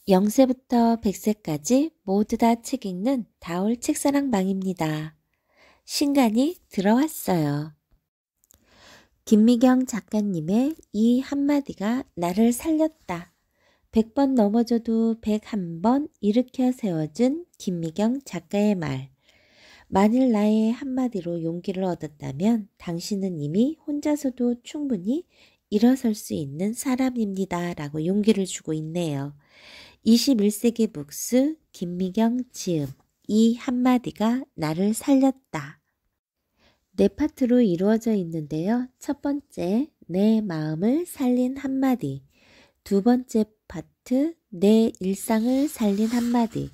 0세부터 100세까지 모두 다 책 읽는 다올 책사랑방입니다. 신간이 들어왔어요. 김미경 작가님의 이 한마디가 나를 살렸다. 100번 넘어져도 101번 일으켜 세워준 김미경 작가의 말. 만일 나의 한마디로 용기를 얻었다면 당신은 이미 혼자서도 충분히 일어설 수 있는 사람입니다. 라고 용기를 주고 있네요. 21세기 북스 김미경 지음 이 한마디가 나를 살렸다. 네 파트로 이루어져 있는데요. 첫 번째, 내 마음을 살린 한마디. 두 번째 파트, 내 일상을 살린 한마디.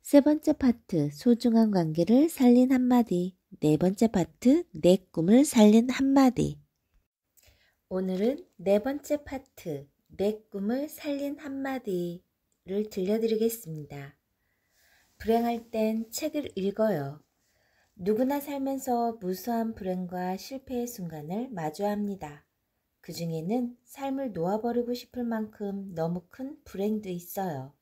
세 번째 파트, 소중한 관계를 살린 한마디. 네 번째 파트, 내 꿈을 살린 한마디. 오늘은 네 번째 파트, 내 꿈을 살린 한마디를 들려드리겠습니다. 불행할 땐 책을 읽어요. 누구나 살면서 무수한 불행과 실패의 순간을 마주합니다. 그 중에는 삶을 놓아버리고 싶을 만큼 너무 큰 불행도 있어요.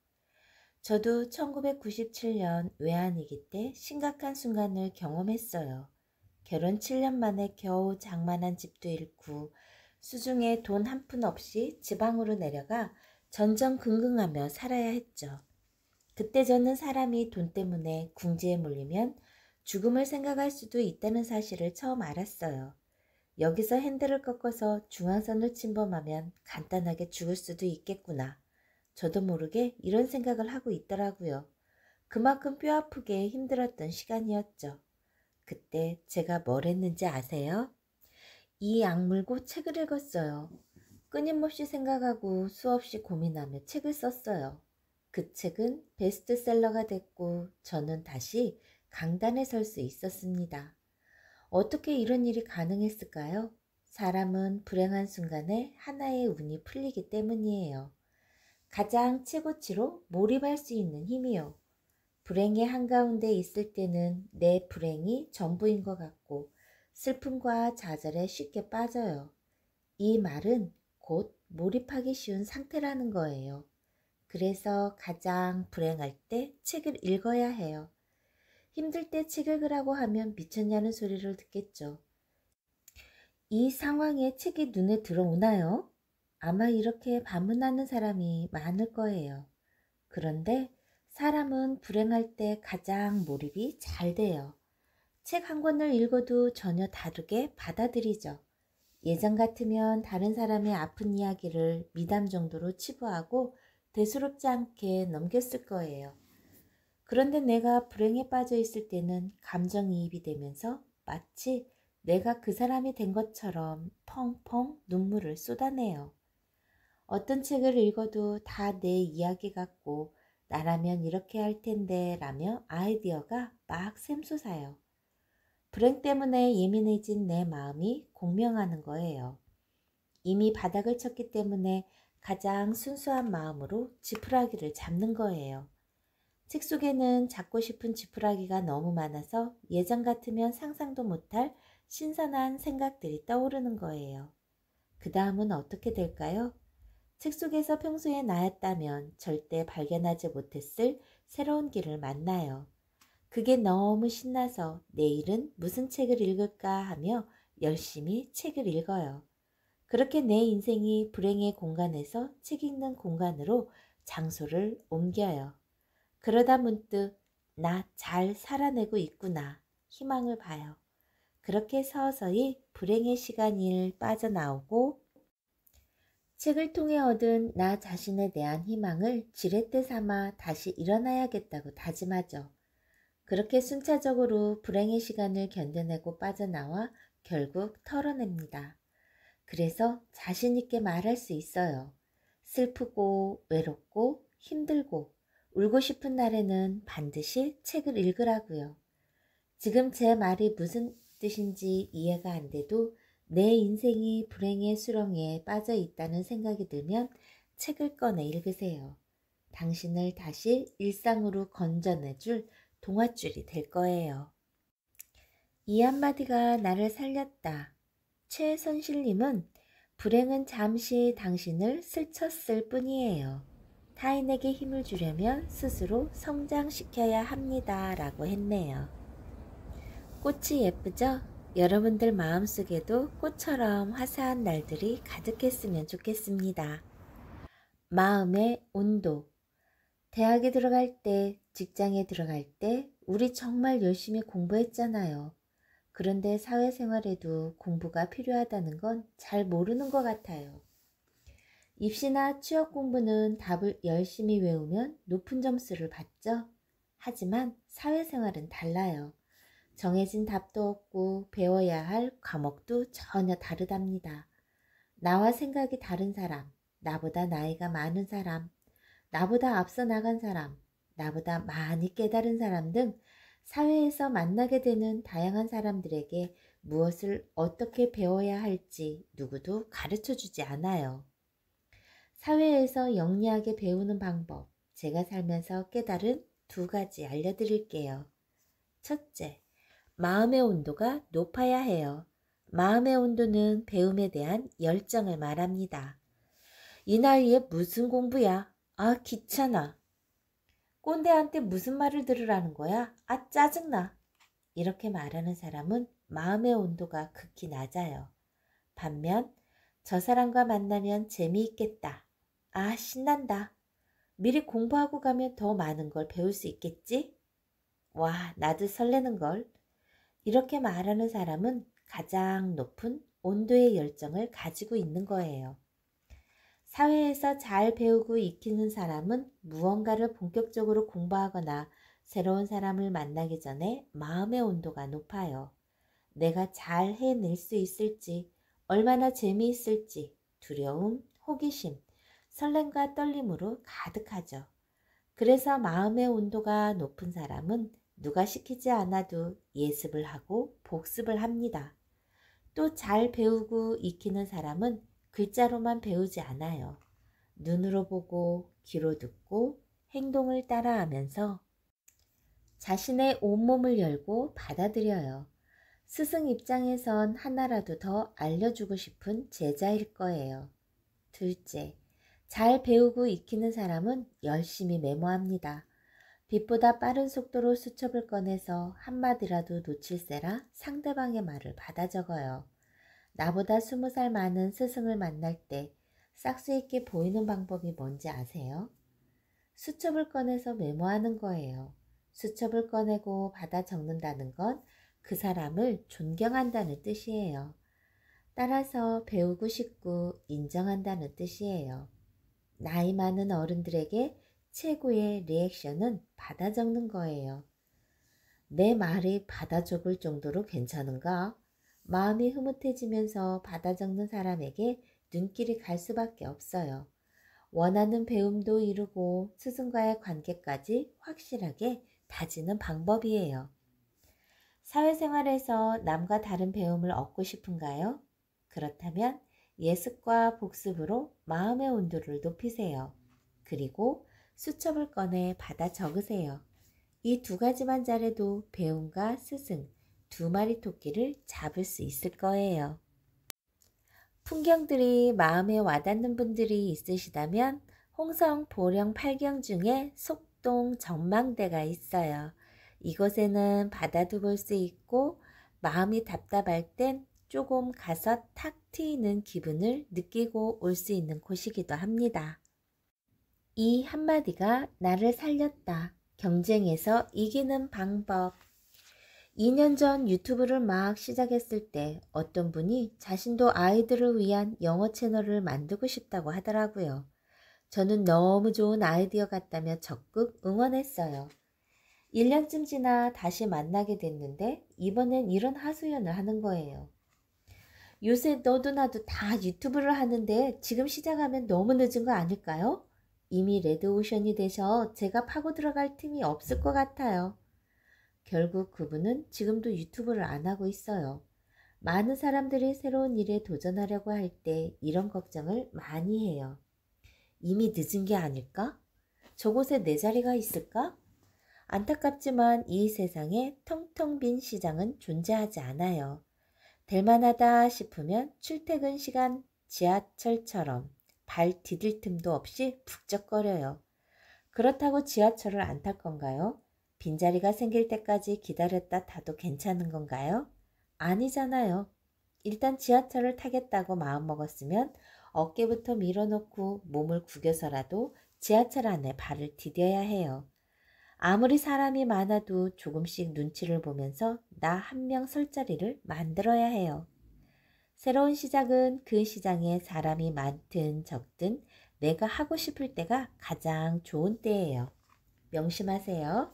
저도 1997년 외환위기 때 심각한 순간을 경험했어요. 결혼 7년 만에 겨우 장만한 집도 잃고 수중에 돈 한 푼 없이 지방으로 내려가 전전긍긍하며 살아야 했죠. 그때 저는 사람이 돈 때문에 궁지에 몰리면 죽음을 생각할 수도 있다는 사실을 처음 알았어요. 여기서 핸들을 꺾어서 중앙선을 침범하면 간단하게 죽을 수도 있겠구나. 저도 모르게 이런 생각을 하고 있더라고요. 그만큼 뼈아프게 힘들었던 시간이었죠. 그때 제가 뭘 했는지 아세요? 이 악물고 책을 읽었어요. 끊임없이 생각하고 수없이 고민하며 책을 썼어요. 그 책은 베스트셀러가 됐고 저는 다시 강단에 설 수 있었습니다. 어떻게 이런 일이 가능했을까요? 사람은 불행한 순간에 하나의 운이 풀리기 때문이에요. 가장 최고치로 몰입할 수 있는 힘이요. 불행의 한가운데 있을 때는 내 불행이 전부인 것 같고 슬픔과 좌절에 쉽게 빠져요. 이 말은 곧 몰입하기 쉬운 상태라는 거예요. 그래서 가장 불행할 때 책을 읽어야 해요. 힘들 때 책 읽으라고 하면 미쳤냐는 소리를 듣겠죠. 이 상황에 책이 눈에 들어오나요? 아마 이렇게 반문하는 사람이 많을 거예요. 그런데 사람은 불행할 때 가장 몰입이 잘 돼요. 책 한 권을 읽어도 전혀 다르게 받아들이죠. 예전 같으면 다른 사람의 아픈 이야기를 미담 정도로 치부하고 대수롭지 않게 넘겼을 거예요. 그런데 내가 불행에 빠져 있을 때는 감정이입이 되면서 마치 내가 그 사람이 된 것처럼 펑펑 눈물을 쏟아내요. 어떤 책을 읽어도 다 내 이야기 같고 나라면 이렇게 할 텐데 라며 아이디어가 막 샘솟아요. 불행 때문에 예민해진 내 마음이 공명하는 거예요. 이미 바닥을 쳤기 때문에 가장 순수한 마음으로 지푸라기를 잡는 거예요. 책 속에는 잡고 싶은 지푸라기가 너무 많아서 예전 같으면 상상도 못할 신선한 생각들이 떠오르는 거예요. 그 다음은 어떻게 될까요? 책 속에서 평소에 나였다면 절대 발견하지 못했을 새로운 길을 만나요. 그게 너무 신나서 내일은 무슨 책을 읽을까 하며 열심히 책을 읽어요. 그렇게 내 인생이 불행의 공간에서 책 읽는 공간으로 장소를 옮겨요. 그러다 문득 나 잘 살아내고 있구나 희망을 봐요. 그렇게 서서히 불행의 시간을 빠져나오고 책을 통해 얻은 나 자신에 대한 희망을 지렛대 삼아 다시 일어나야겠다고 다짐하죠. 그렇게 순차적으로 불행의 시간을 견뎌내고 빠져나와 결국 털어냅니다. 그래서 자신 있게 말할 수 있어요. 슬프고 외롭고 힘들고 울고 싶은 날에는 반드시 책을 읽으라고요. 지금 제 말이 무슨 뜻인지 이해가 안 돼도 내 인생이 불행의 수렁에 빠져 있다는 생각이 들면 책을 꺼내 읽으세요. 당신을 다시 일상으로 건져내줄 동아줄이 될 거예요. 이 한마디가 나를 살렸다. 최선실님은 불행은 잠시 당신을 스쳤을 뿐이에요. 타인에게 힘을 주려면 스스로 성장시켜야 합니다. 라고 했네요. 꽃이 예쁘죠? 여러분들 마음속에도 꽃처럼 화사한 날들이 가득했으면 좋겠습니다. 마음의 온도. 대학에 들어갈 때, 직장에 들어갈 때 우리 정말 열심히 공부했잖아요. 그런데 사회생활에도 공부가 필요하다는 건 잘 모르는 것 같아요. 입시나 취업 공부는 답을 열심히 외우면 높은 점수를 받죠. 하지만 사회생활은 달라요. 정해진 답도 없고 배워야 할 과목도 전혀 다르답니다. 나와 생각이 다른 사람, 나보다 나이가 많은 사람, 나보다 앞서 나간 사람, 나보다 많이 깨달은 사람 등 사회에서 만나게 되는 다양한 사람들에게 무엇을 어떻게 배워야 할지 누구도 가르쳐 주지 않아요. 사회에서 영리하게 배우는 방법, 제가 살면서 깨달은 2가지 알려드릴게요. 첫째, 마음의 온도가 높아야 해요. 마음의 온도는 배움에 대한 열정을 말합니다. 이 나이에 무슨 공부야? 아, 귀찮아. 꼰대한테 무슨 말을 들으라는 거야? 아, 짜증나. 이렇게 말하는 사람은 마음의 온도가 극히 낮아요. 반면 저 사람과 만나면 재미있겠다. 아, 신난다. 미리 공부하고 가면 더 많은 걸 배울 수 있겠지? 와, 나도 설레는걸. 이렇게 말하는 사람은 가장 높은 온도의 열정을 가지고 있는 거예요. 사회에서 잘 배우고 익히는 사람은 무언가를 본격적으로 공부하거나 새로운 사람을 만나기 전에 마음의 온도가 높아요. 내가 잘 해낼 수 있을지, 얼마나 재미있을지 두려움, 호기심, 설렘과 떨림으로 가득하죠. 그래서 마음의 온도가 높은 사람은 누가 시키지 않아도 예습을 하고 복습을 합니다. 또 잘 배우고 익히는 사람은 글자로만 배우지 않아요. 눈으로 보고 귀로 듣고 행동을 따라하면서 자신의 온몸을 열고 받아들여요. 스승 입장에선 하나라도 더 알려주고 싶은 제자일 거예요. 둘째, 잘 배우고 익히는 사람은 열심히 메모합니다. 빛보다 빠른 속도로 수첩을 꺼내서 한마디라도 놓칠세라 상대방의 말을 받아 적어요. 나보다 20살 많은 스승을 만날 때 싹수 있게 보이는 방법이 뭔지 아세요? 수첩을 꺼내서 메모하는 거예요. 수첩을 꺼내고 받아 적는다는 건 그 사람을 존경한다는 뜻이에요. 따라서 배우고 싶고 인정한다는 뜻이에요. 나이 많은 어른들에게 최고의 리액션은 받아 적는 거예요. 내 말이 받아 적을 정도로 괜찮은가? 마음이 흐뭇해지면서 받아 적는 사람에게 눈길이 갈 수밖에 없어요. 원하는 배움도 이루고 스승과의 관계까지 확실하게 다지는 방법이에요. 사회생활에서 남과 다른 배움을 얻고 싶은가요? 그렇다면 예습과 복습으로 마음의 온도를 높이세요. 그리고 수첩을 꺼내 받아 적으세요. 이 2가지만 잘해도 배움과 스승, 2마리 토끼를 잡을 수 있을 거예요. 풍경들이 마음에 와닿는 분들이 있으시다면 홍성 보령 8경 중에 속동 전망대가 있어요. 이곳에는 바다도 볼 수 있고 마음이 답답할 땐 조금 가서 탁 트이는 기분을 느끼고 올 수 있는 곳이기도 합니다. 이 한마디가 나를 살렸다. 경쟁에서 이기는 방법. 2년 전 유튜브를 막 시작했을 때 어떤 분이 자신도 아이들을 위한 영어 채널을 만들고 싶다고 하더라고요. 저는 너무 좋은 아이디어 같다며 적극 응원했어요. 1년쯤 지나 다시 만나게 됐는데 이번엔 이런 하소연을 하는 거예요. 요새 너도 나도 다 유튜브를 하는데 지금 시작하면 너무 늦은 거 아닐까요? 이미 레드오션이 되셔 제가 파고 들어갈 틈이 없을 것 같아요. 결국 그분은 지금도 유튜브를 안 하고 있어요. 많은 사람들이 새로운 일에 도전하려고 할 때 이런 걱정을 많이 해요. 이미 늦은 게 아닐까? 저곳에 내 자리가 있을까? 안타깝지만 이 세상에 텅텅 빈 시장은 존재하지 않아요. 될 만하다 싶으면 출퇴근 시간 지하철처럼 발 디딜 틈도 없이 북적거려요. 그렇다고 지하철을 안 탈 건가요? 빈자리가 생길 때까지 기다렸다 타도 괜찮은 건가요? 아니잖아요. 일단 지하철을 타겠다고 마음먹었으면 어깨부터 밀어놓고 몸을 구겨서라도 지하철 안에 발을 디뎌야 해요. 아무리 사람이 많아도 조금씩 눈치를 보면서 나 한 명 설 자리를 만들어야 해요. 새로운 시작은 그 시장에 사람이 많든 적든 내가 하고 싶을 때가 가장 좋은 때예요. 명심하세요.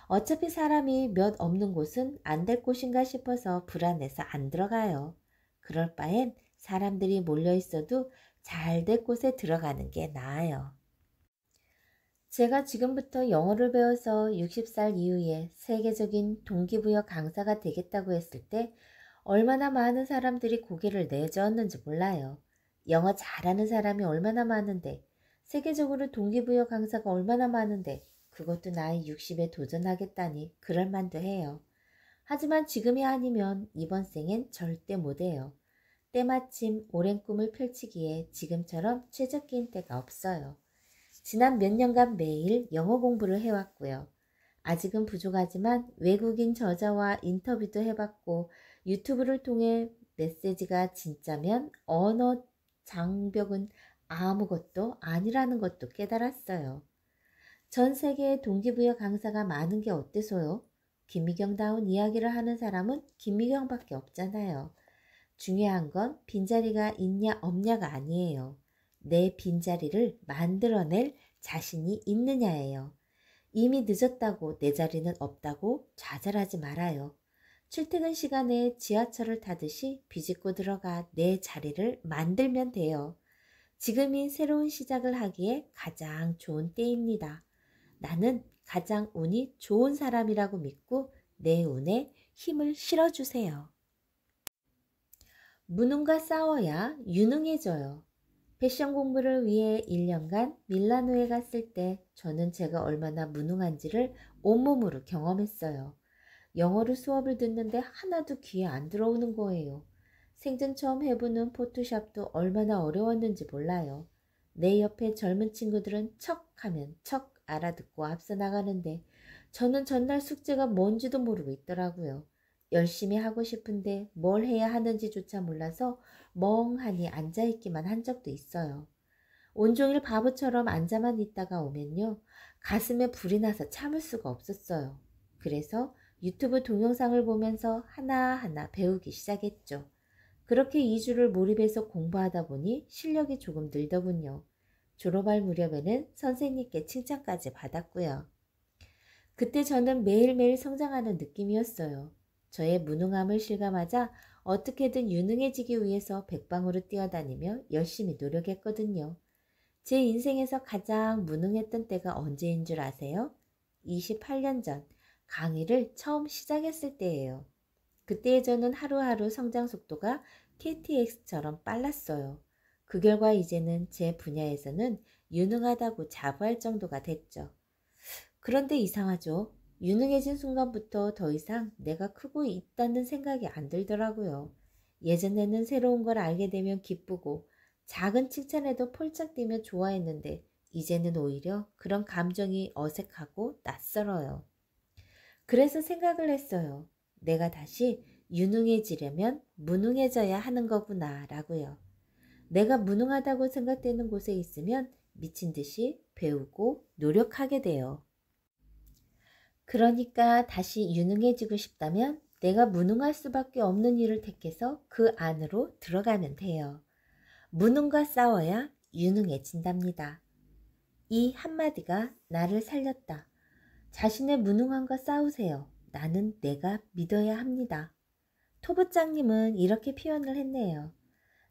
어차피 사람이 몇 없는 곳은 안 될 곳인가 싶어서 불안해서 안 들어가요. 그럴 바엔 사람들이 몰려 있어도 잘 될 곳에 들어가는 게 나아요. 제가 지금부터 영어를 배워서 60살 이후에 세계적인 동기부여 강사가 되겠다고 했을 때 얼마나 많은 사람들이 고개를 내저었는지 몰라요. 영어 잘하는 사람이 얼마나 많은데, 세계적으로 동기부여 강사가 얼마나 많은데, 그것도 나이 60에 도전하겠다니 그럴만도 해요. 하지만 지금이 아니면 이번 생엔 절대 못해요. 때마침 오랜 꿈을 펼치기에 지금처럼 최적기인 때가 없어요. 지난 몇 년간 매일 영어 공부를 해왔고요. 아직은 부족하지만 외국인 저자와 인터뷰도 해봤고 유튜브를 통해 메시지가 진짜면 언어 장벽은 아무것도 아니라는 것도 깨달았어요. 전 세계에 동기부여 강사가 많은 게 어때서요? 김미경다운 이야기를 하는 사람은 김미경밖에 없잖아요. 중요한 건 빈자리가 있냐 없냐가 아니에요. 내 빈자리를 만들어낼 자신이 있느냐예요. 이미 늦었다고 내 자리는 없다고 좌절하지 말아요. 출퇴근 시간에 지하철을 타듯이 비집고 들어가 내 자리를 만들면 돼요. 지금이 새로운 시작을 하기에 가장 좋은 때입니다. 나는 가장 운이 좋은 사람이라고 믿고 내 운에 힘을 실어주세요. 무능과 싸워야 유능해져요. 패션 공부를 위해 1년간 밀라노에 갔을 때 저는 제가 얼마나 무능한지를 온몸으로 경험했어요. 영어로 수업을 듣는데 하나도 귀에 안 들어오는 거예요. 생전 처음 해보는 포토샵도 얼마나 어려웠는지 몰라요. 내 옆에 젊은 친구들은 척 하면 척 알아듣고 앞서 나가는데 저는 전날 숙제가 뭔지도 모르고 있더라고요. 열심히 하고 싶은데 뭘 해야 하는지조차 몰라서 멍하니 앉아있기만 한 적도 있어요. 온종일 바보처럼 앉아만 있다가 오면요. 가슴에 불이 나서 참을 수가 없었어요. 그래서 유튜브 동영상을 보면서 하나하나 배우기 시작했죠. 그렇게 2주를 몰입해서 공부하다 보니 실력이 조금 늘더군요. 졸업할 무렵에는 선생님께 칭찬까지 받았고요. 그때 저는 매일매일 성장하는 느낌이었어요. 저의 무능함을 실감하자 어떻게든 유능해지기 위해서 백방으로 뛰어다니며 열심히 노력했거든요. 제 인생에서 가장 무능했던 때가 언제인 줄 아세요? 28년 전 강의를 처음 시작했을 때예요. 그때의 저는 하루하루 성장 속도가 KTX처럼 빨랐어요. 그 결과 이제는 제 분야에서는 유능하다고 자부할 정도가 됐죠. 그런데 이상하죠. 유능해진 순간부터 더 이상 내가 크고 있다는 생각이 안 들더라고요. 예전에는 새로운 걸 알게 되면 기쁘고 작은 칭찬에도 펄쩍 뛰며 좋아했는데 이제는 오히려 그런 감정이 어색하고 낯설어요. 그래서 생각을 했어요. 내가 다시 유능해지려면 무능해져야 하는 거구나 라고요. 내가 무능하다고 생각되는 곳에 있으면 미친 듯이 배우고 노력하게 돼요. 그러니까 다시 유능해지고 싶다면 내가 무능할 수밖에 없는 일을 택해서 그 안으로 들어가면 돼요. 무능과 싸워야 유능해진답니다. 이 한마디가 나를 살렸다. 자신의 무능함과 싸우세요. 나는 내가 믿어야 합니다. 토부장님은 이렇게 표현을 했네요.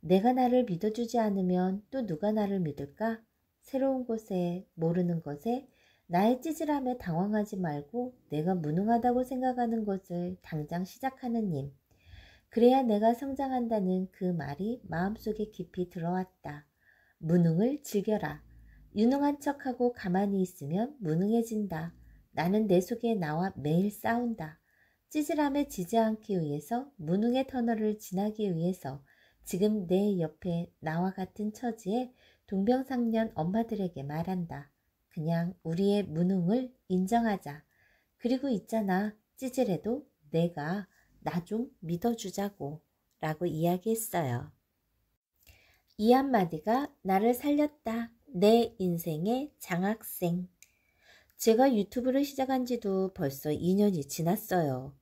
내가 나를 믿어주지 않으면 또 누가 나를 믿을까? 새로운 곳에 모르는 것에 나의 찌질함에 당황하지 말고 내가 무능하다고 생각하는 것을 당장 시작하는 님. 그래야 내가 성장한다는 그 말이 마음속에 깊이 들어왔다. 무능을 즐겨라. 유능한 척하고 가만히 있으면 무능해진다. 나는 내 속에 나와 매일 싸운다. 찌질함에 지지 않기 위해서 무능의 터널을 지나기 위해서 지금 내 옆에 나와 같은 처지에 동병상련 엄마들에게 말한다. 그냥 우리의 무능을 인정하자. 그리고 있잖아, 찌질해도 내가 나 좀 믿어주자고 라고 이야기했어요. 이 한마디가 나를 살렸다. 내 인생의 장학생. 제가 유튜브를 시작한 지도 벌써 2년이 지났어요.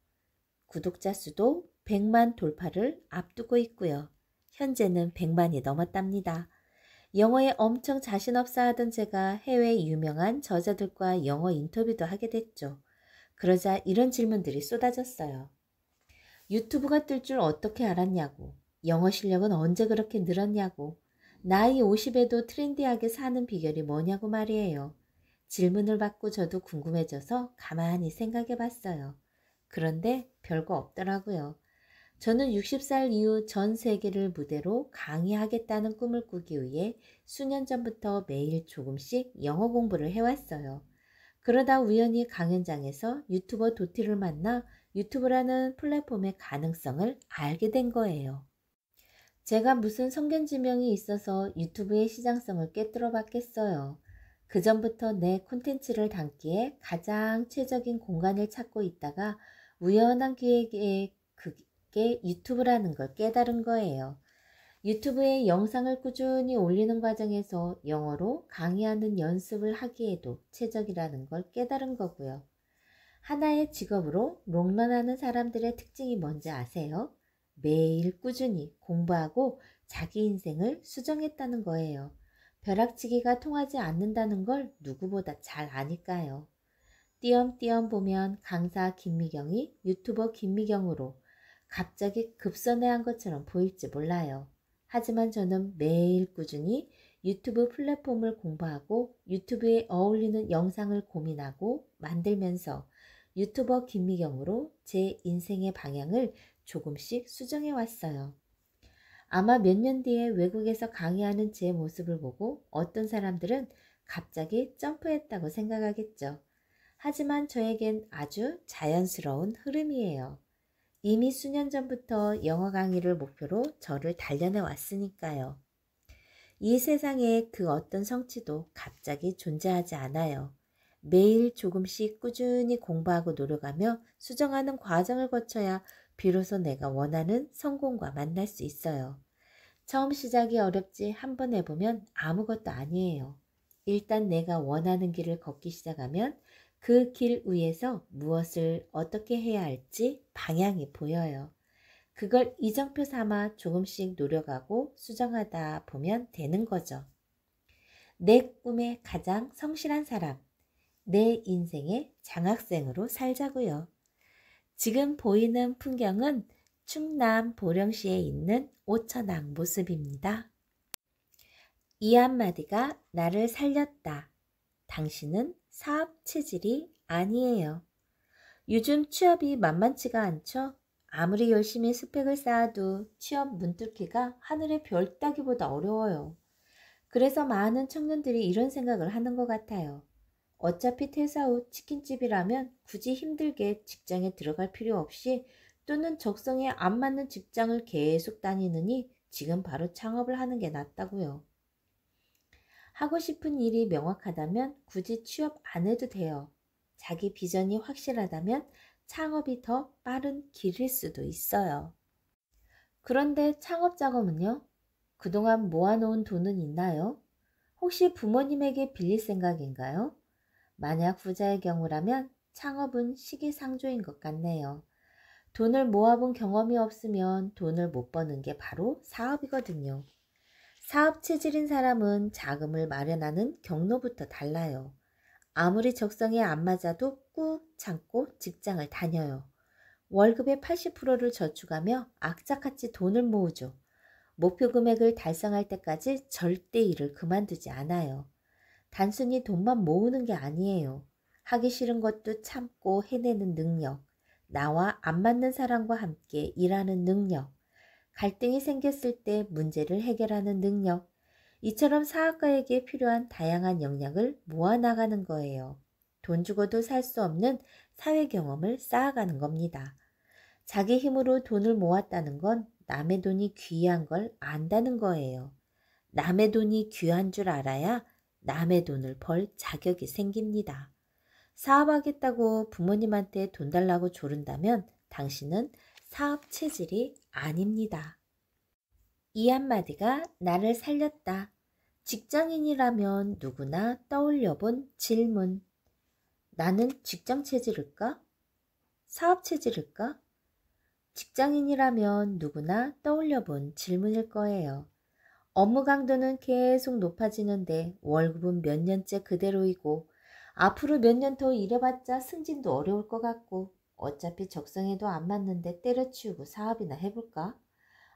구독자 수도 100만 돌파를 앞두고 있고요. 현재는 100만이 넘었답니다. 영어에 엄청 자신 없어 하던 제가 해외 유명한 저자들과 영어 인터뷰도 하게 됐죠. 그러자 이런 질문들이 쏟아졌어요. 유튜브가 뜰 줄 어떻게 알았냐고, 영어 실력은 언제 그렇게 늘었냐고, 나이 50에도 트렌디하게 사는 비결이 뭐냐고 말이에요. 질문을 받고 저도 궁금해져서 가만히 생각해 봤어요. 그런데 별거 없더라고요. 저는 60살 이후 전 세계를 무대로 강의하겠다는 꿈을 꾸기 위해 수년 전부터 매일 조금씩 영어 공부를 해왔어요. 그러다 우연히 강연장에서 유튜버 도티를 만나 유튜브라는 플랫폼의 가능성을 알게 된 거예요. 제가 무슨 성견지명이 있어서 유튜브의 시장성을 꿰뚫어 봤겠어요. 그 전부터 내 콘텐츠를 담기에 가장 최적인 공간을 찾고 있다가 우연한 기회에 그게 유튜브라는 걸 깨달은 거예요. 유튜브에 영상을 꾸준히 올리는 과정에서 영어로 강의하는 연습을 하기에도 최적이라는 걸 깨달은 거고요. 하나의 직업으로 롱런하는 사람들의 특징이 뭔지 아세요? 매일 꾸준히 공부하고 자기 인생을 수정했다는 거예요. 벼락치기가 통하지 않는다는 걸 누구보다 잘 아니까요. 띄엄띄엄 보면 강사 김미경이 유튜버 김미경으로 갑자기 급선회한 것처럼 보일지 몰라요. 하지만 저는 매일 꾸준히 유튜브 플랫폼을 공부하고 유튜브에 어울리는 영상을 고민하고 만들면서 유튜버 김미경으로 제 인생의 방향을 조금씩 수정해 왔어요. 아마 몇 년 뒤에 외국에서 강의하는 제 모습을 보고 어떤 사람들은 갑자기 점프했다고 생각하겠죠. 하지만 저에겐 아주 자연스러운 흐름이에요. 이미 수년 전부터 영어 강의를 목표로 저를 단련해 왔으니까요. 이 세상에 그 어떤 성취도 갑자기 존재하지 않아요. 매일 조금씩 꾸준히 공부하고 노력하며 수정하는 과정을 거쳐야 비로소 내가 원하는 성공과 만날 수 있어요. 처음 시작이 어렵지 한번 해보면 아무것도 아니에요. 일단 내가 원하는 길을 걷기 시작하면 그 길 위에서 무엇을 어떻게 해야 할지 방향이 보여요. 그걸 이정표 삼아 조금씩 노력하고 수정하다 보면 되는 거죠. 내 꿈의 가장 성실한 사람, 내 인생의 장학생으로 살자고요. 지금 보이는 풍경은 충남 보령시에 있는 오천항 모습입니다. 이 한마디가 나를 살렸다. 당신은 사업 체질이 아니에요. 요즘 취업이 만만치가 않죠? 아무리 열심히 스펙을 쌓아도 취업 문뚫기가 하늘의 별 따기보다 어려워요. 그래서 많은 청년들이 이런 생각을 하는 것 같아요. 어차피 퇴사 후 치킨집이라면 굳이 힘들게 직장에 들어갈 필요 없이 또는 적성에 안 맞는 직장을 계속 다니느니 지금 바로 창업을 하는 게 낫다고요. 하고 싶은 일이 명확하다면 굳이 취업 안 해도 돼요. 자기 비전이 확실하다면 창업이 더 빠른 길일 수도 있어요. 그런데 창업 작업은요? 그동안 모아놓은 돈은 있나요? 혹시 부모님에게 빌릴 생각인가요? 만약 부자의 경우라면 창업은 시기상조인 것 같네요. 돈을 모아본 경험이 없으면 돈을 못 버는 게 바로 사업이거든요. 사업 체질인 사람은 자금을 마련하는 경로부터 달라요. 아무리 적성에 안 맞아도 꾹 참고 직장을 다녀요. 월급의 80%를 저축하며 악착같이 돈을 모으죠. 목표 금액을 달성할 때까지 절대 일을 그만두지 않아요. 단순히 돈만 모으는 게 아니에요. 하기 싫은 것도 참고 해내는 능력, 나와 안 맞는 사람과 함께 일하는 능력, 갈등이 생겼을 때 문제를 해결하는 능력, 이처럼 사업가에게 필요한 다양한 역량을 모아나가는 거예요. 돈 주고도 살 수 없는 사회 경험을 쌓아가는 겁니다. 자기 힘으로 돈을 모았다는 건 남의 돈이 귀한 걸 안다는 거예요. 남의 돈이 귀한 줄 알아야 남의 돈을 벌 자격이 생깁니다. 사업하겠다고 부모님한테 돈 달라고 조른다면 당신은 사업 체질이 아닙니다. 이 한마디가 나를 살렸다. 직장인이라면 누구나 떠올려 본 질문. 나는 직장 체질일까? 사업 체질일까? 직장인이라면 누구나 떠올려 본 질문일 거예요. 업무 강도는 계속 높아지는데 월급은 몇 년째 그대로이고 앞으로 몇 년 더 일해봤자 승진도 어려울 것 같고 어차피 적성에도 안 맞는데 때려치우고 사업이나 해볼까?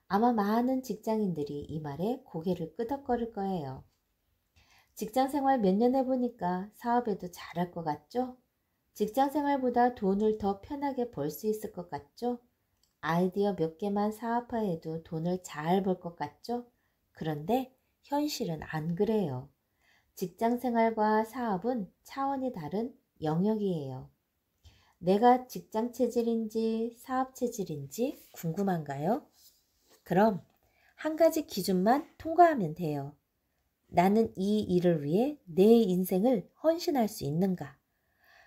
아마 많은 직장인들이 이 말에 고개를 끄덕거릴 거예요. 직장생활 몇 년 해보니까 사업에도 잘할 것 같죠? 직장생활보다 돈을 더 편하게 벌 수 있을 것 같죠? 아이디어 몇 개만 사업화해도 돈을 잘 벌 것 같죠? 그런데 현실은 안 그래요. 직장생활과 사업은 차원이 다른 영역이에요. 내가 직장 체질인지 사업 체질인지 궁금한가요? 그럼 한 가지 기준만 통과하면 돼요. 나는 이 일을 위해 내 인생을 헌신할 수 있는가?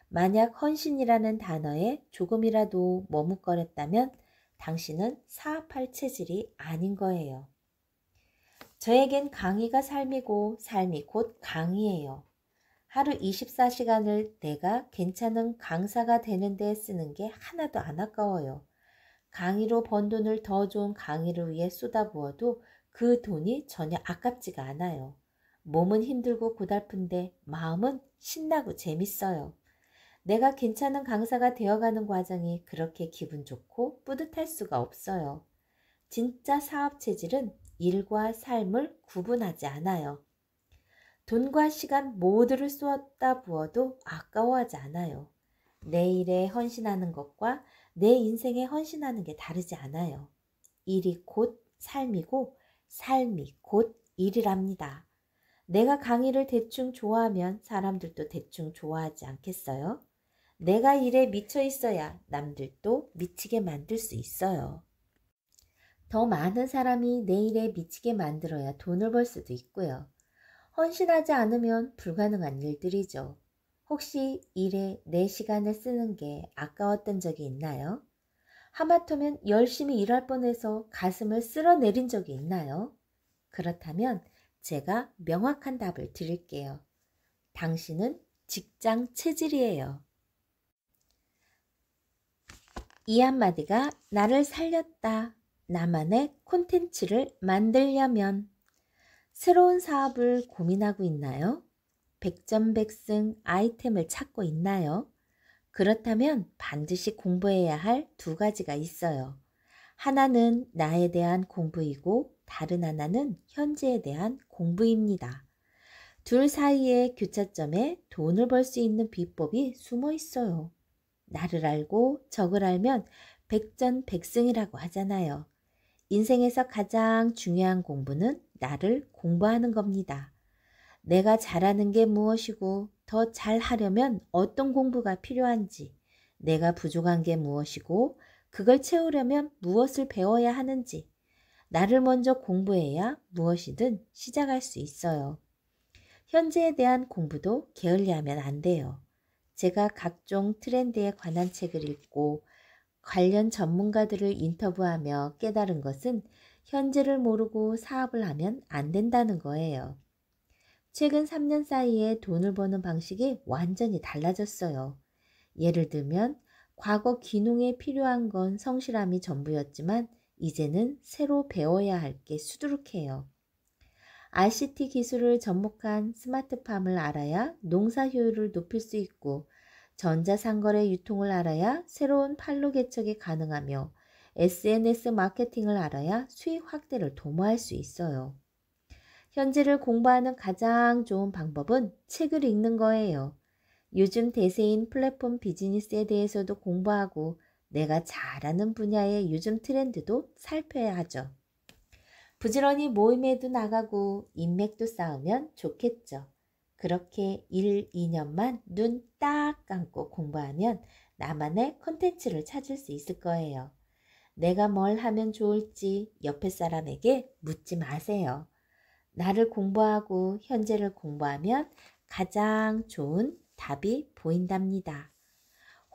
만약 헌신이라는 단어에 조금이라도 머뭇거렸다면 당신은 사업할 체질이 아닌 거예요. 저에겐 강의가 삶이고 삶이 곧 강의예요. 하루 24시간을 내가 괜찮은 강사가 되는 데 쓰는 게 하나도 안 아까워요. 강의로 번 돈을 더 좋은 강의를 위해 쏟아부어도 그 돈이 전혀 아깝지가 않아요. 몸은 힘들고 고달픈데 마음은 신나고 재밌어요. 내가 괜찮은 강사가 되어가는 과정이 그렇게 기분 좋고 뿌듯할 수가 없어요. 진짜 사업 체질은 일과 삶을 구분하지 않아요. 돈과 시간 모두를 쏟아부어도 아까워하지 않아요. 내 일에 헌신하는 것과 내 인생에 헌신하는 게 다르지 않아요. 일이 곧 삶이고 삶이 곧 일이랍니다. 내가 강의를 대충 좋아하면 사람들도 대충 좋아하지 않겠어요? 내가 일에 미쳐 있어야 남들도 미치게 만들 수 있어요. 더 많은 사람이 내 일에 미치게 만들어야 돈을 벌 수도 있고요. 헌신하지 않으면 불가능한 일들이죠. 혹시 일에 내 시간을 쓰는 게 아까웠던 적이 있나요? 하마터면 열심히 일할 뻔해서 가슴을 쓸어내린 적이 있나요? 그렇다면 제가 명확한 답을 드릴게요. 당신은 직장 체질이에요. 이 한마디가 나를 살렸다. 나만의 콘텐츠를 만들려면 새로운 사업을 고민하고 있나요? 백전백승 아이템을 찾고 있나요? 그렇다면 반드시 공부해야 할 두 가지가 있어요. 하나는 나에 대한 공부이고 다른 하나는 현재에 대한 공부입니다. 둘 사이의 교차점에 돈을 벌 수 있는 비법이 숨어 있어요. 나를 알고 적을 알면 백전백승이라고 하잖아요. 인생에서 가장 중요한 공부는 나를 공부하는 겁니다. 내가 잘하는 게 무엇이고 더 잘하려면 어떤 공부가 필요한지, 내가 부족한 게 무엇이고 그걸 채우려면 무엇을 배워야 하는지, 나를 먼저 공부해야 무엇이든 시작할 수 있어요. 현재에 대한 공부도 게을리하면 안 돼요. 제가 각종 트렌드에 관한 책을 읽고 관련 전문가들을 인터뷰하며 깨달은 것은 현재를 모르고 사업을 하면 안 된다는 거예요. 최근 3년 사이에 돈을 버는 방식이 완전히 달라졌어요. 예를 들면 과거 귀농에 필요한 건 성실함이 전부였지만 이제는 새로 배워야 할 게 수두룩해요. ICT 기술을 접목한 스마트팜을 알아야 농사 효율을 높일 수 있고 전자상거래 유통을 알아야 새로운 판로 개척이 가능하며 SNS 마케팅을 알아야 수익 확대를 도모할 수 있어요. 현재를 공부하는 가장 좋은 방법은 책을 읽는 거예요. 요즘 대세인 플랫폼 비즈니스에 대해서도 공부하고 내가 잘하는 분야의 요즘 트렌드도 살펴야 하죠. 부지런히 모임에도 나가고 인맥도 쌓으면 좋겠죠. 그렇게 1, 2년만 눈 딱 감고 공부하면 나만의 콘텐츠를 찾을 수 있을 거예요. 내가 뭘 하면 좋을지 옆에 사람에게 묻지 마세요. 나를 공부하고 현재를 공부하면 가장 좋은 답이 보인답니다.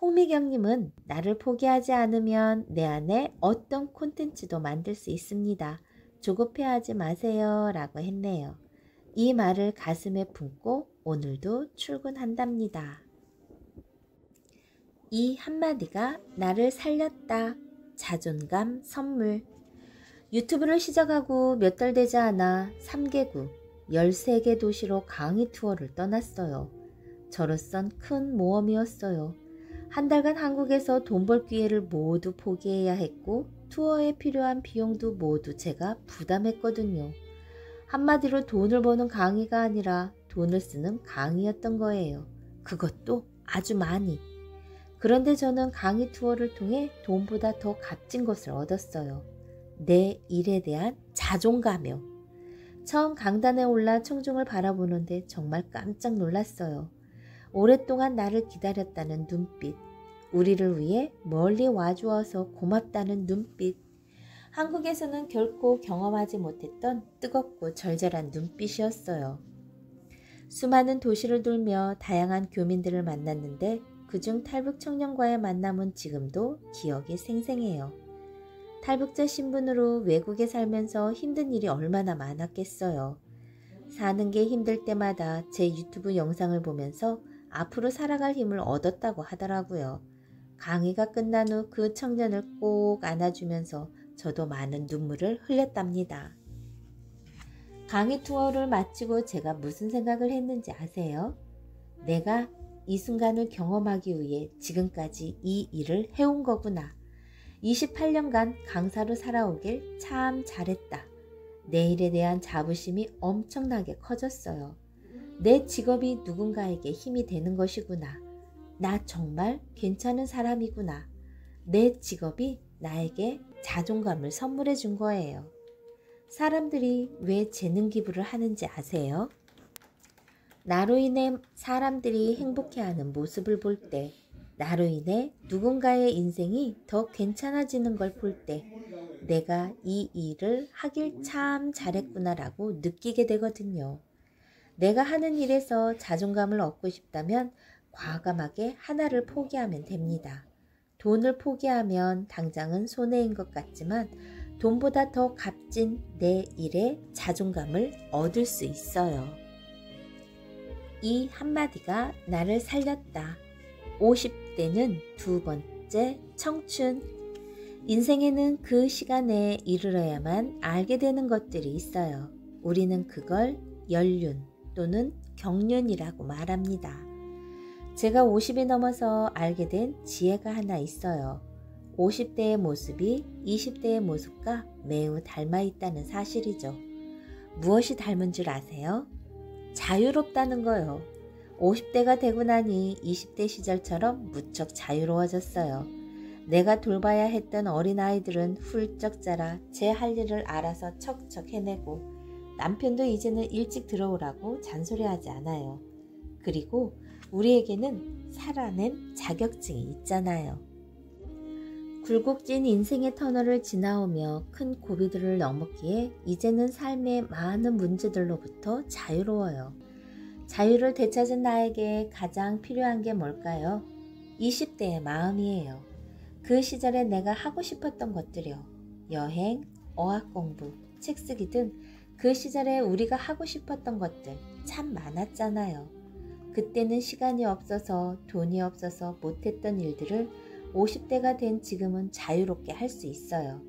홍미경님은 나를 포기하지 않으면 내 안에 어떤 콘텐츠도 만들 수 있습니다. 조급해하지 마세요 라고 했네요. 이 말을 가슴에 품고 오늘도 출근한답니다. 이 한마디가 나를 살렸다. 자존감 선물. 유튜브를 시작하고 몇 달 되지 않아 3개국, 13개 도시로 강의 투어를 떠났어요. 저로선 큰 모험이었어요. 한 달간 한국에서 돈 벌 기회를 모두 포기해야 했고 투어에 필요한 비용도 모두 제가 부담했거든요. 한마디로 돈을 버는 강의가 아니라 돈을 쓰는 강의였던 거예요. 그것도 아주 많이. 그런데 저는 강의 투어를 통해 돈보다 더 값진 것을 얻었어요. 내 일에 대한 자존감이요. 처음 강단에 올라 청중을 바라보는데 정말 깜짝 놀랐어요. 오랫동안 나를 기다렸다는 눈빛, 우리를 위해 멀리 와주어서 고맙다는 눈빛, 한국에서는 결코 경험하지 못했던 뜨겁고 절절한 눈빛이었어요. 수많은 도시를 돌며 다양한 교민들을 만났는데 그중 탈북 청년과의 만남은 지금도 기억이 생생해요. 탈북자 신분으로 외국에 살면서 힘든 일이 얼마나 많았겠어요. 사는 게 힘들 때마다 제 유튜브 영상을 보면서 앞으로 살아갈 힘을 얻었다고 하더라고요. 강의가 끝난 후 그 청년을 꼭 안아주면서 저도 많은 눈물을 흘렸답니다. 강의 투어를 마치고 제가 무슨 생각을 했는지 아세요? 내가 이 순간을 경험하기 위해 지금까지 이 일을 해온 거구나. 28년간 강사로 살아오길 참 잘했다. 내 일에 대한 자부심이 엄청나게 커졌어요. 내 직업이 누군가에게 힘이 되는 것이구나. 나 정말 괜찮은 사람이구나. 내 직업이 나에게 자존감을 선물해 준 거예요. 사람들이 왜 재능 기부를 하는지 아세요? 나로 인해 사람들이 행복해하는 모습을 볼 때, 나로 인해 누군가의 인생이 더 괜찮아지는 걸 볼 때, 내가 이 일을 하길 참 잘했구나라고 느끼게 되거든요. 내가 하는 일에서 자존감을 얻고 싶다면 과감하게 하나를 포기하면 됩니다. 돈을 포기하면 당장은 손해인 것 같지만 돈보다 더 값진 내 일에 자존감을 얻을 수 있어요. 이 한마디가 나를 살렸다. 50대는 두 번째 청춘. 인생에는 그 시간에 이르러야만 알게 되는 것들이 있어요. 우리는 그걸 연륜 또는 경륜이라고 말합니다. 제가 50이 넘어서 알게 된 지혜가 하나 있어요. 50대의 모습이 20대의 모습과 매우 닮아 있다는 사실이죠. 무엇이 닮은 줄 아세요? 자유롭다는 거요. 50대가 되고 나니 20대 시절처럼 무척 자유로워졌어요. 내가 돌봐야 했던 어린아이들은 훌쩍 자라 제 할 일을 알아서 척척 해내고 남편도 이제는 일찍 들어오라고 잔소리하지 않아요. 그리고 우리에게는 살아낸 자격증이 있잖아요. 굴곡진 인생의 터널을 지나오며 큰 고비들을 넘었기에 이제는 삶의 많은 문제들로부터 자유로워요. 자유를 되찾은 나에게 가장 필요한 게 뭘까요? 20대의 마음이에요. 그 시절에 내가 하고 싶었던 것들이요. 여행, 어학 공부, 책 쓰기 등 그 시절에 우리가 하고 싶었던 것들 참 많았잖아요. 그때는 시간이 없어서 돈이 없어서 못했던 일들을 50대가 된 지금은 자유롭게 할 수 있어요.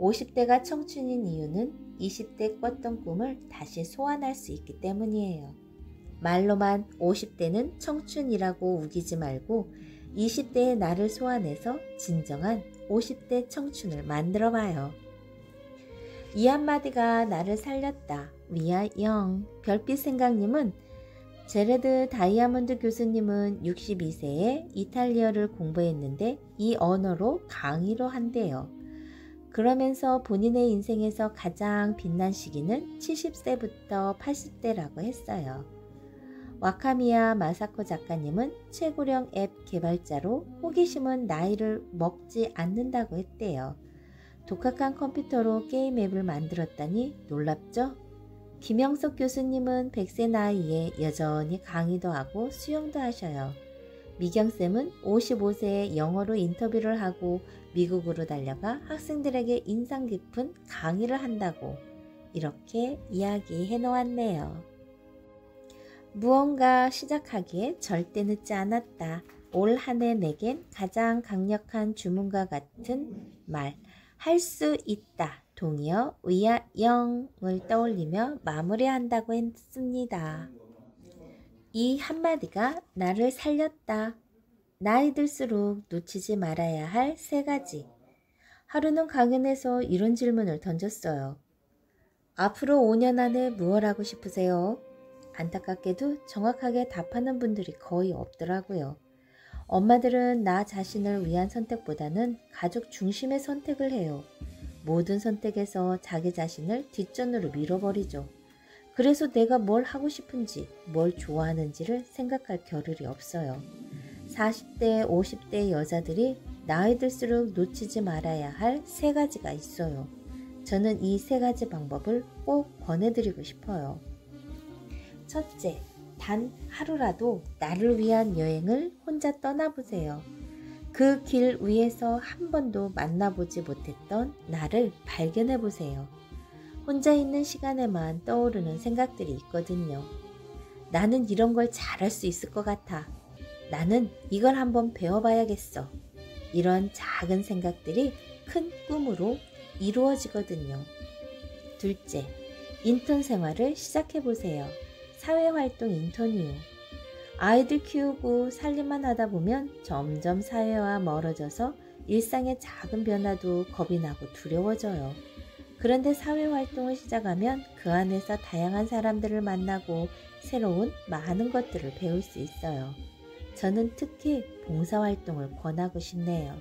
50대가 청춘인 이유는 20대 꿨던 꿈을 다시 소환할 수 있기 때문이에요. 말로만 50대는 청춘이라고 우기지 말고 20대의 나를 소환해서 진정한 50대 청춘을 만들어 봐요. 이 한마디가 나를 살렸다. We are young. 별빛 생각님은 제레드 다이아몬드 교수님은 62세에 이탈리아를 공부했는데 이 언어로 강의로 한대요. 그러면서 본인의 인생에서 가장 빛난 시기는 70세부터 80대라고 했어요. 와카미야 마사코 작가님은 최고령 앱 개발자로 호기심은 나이를 먹지 않는다고 했대요. 독학한 컴퓨터로 게임 앱을 만들었다니 놀랍죠? 김영석 교수님은 100세 나이에 여전히 강의도 하고 수영도 하셔요. 미경쌤은 55세에 영어로 인터뷰를 하고 미국으로 달려가 학생들에게 인상 깊은 강의를 한다고 이렇게 이야기해 놓았네요. 무언가 시작하기에 절대 늦지 않았다. 올 한 해 내겐 가장 강력한 주문과 같은 말, 할 수 있다. 동의어 위아 영을 떠올리며 마무리한다고 했습니다. 이 한마디가 나를 살렸다. 나이 들수록 놓치지 말아야 할 3가지. 하루는 강연에서 이런 질문을 던졌어요. 앞으로 5년 안에 무엇 하고 싶으세요? 안타깝게도 정확하게 답하는 분들이 거의 없더라고요. 엄마들은 나 자신을 위한 선택보다는 가족 중심의 선택을 해요. 모든 선택에서 자기 자신을 뒷전으로 밀어버리죠. 그래서 내가 뭘 하고 싶은지, 뭘 좋아하는지를 생각할 겨를이 없어요. 40대, 50대 여자들이 나이 들수록 놓치지 말아야 할 3가지가 있어요. 저는 이 3가지 방법을 꼭 권해드리고 싶어요. 첫째, 단 하루라도 나를 위한 여행을 혼자 떠나보세요. 그 길 위에서 한 번도 만나보지 못했던 나를 발견해보세요. 혼자 있는 시간에만 떠오르는 생각들이 있거든요. 나는 이런 걸 잘할 수 있을 것 같아. 나는 이걸 한번 배워봐야겠어. 이런 작은 생각들이 큰 꿈으로 이루어지거든요. 둘째, 인턴 생활을 시작해보세요. 사회활동 인턴이요. 아이들 키우고 살림만 하다 보면 점점 사회와 멀어져서 일상의 작은 변화도 겁이 나고 두려워져요. 그런데 사회활동을 시작하면 그 안에서 다양한 사람들을 만나고 새로운 많은 것들을 배울 수 있어요. 저는 특히 봉사활동을 권하고 싶네요.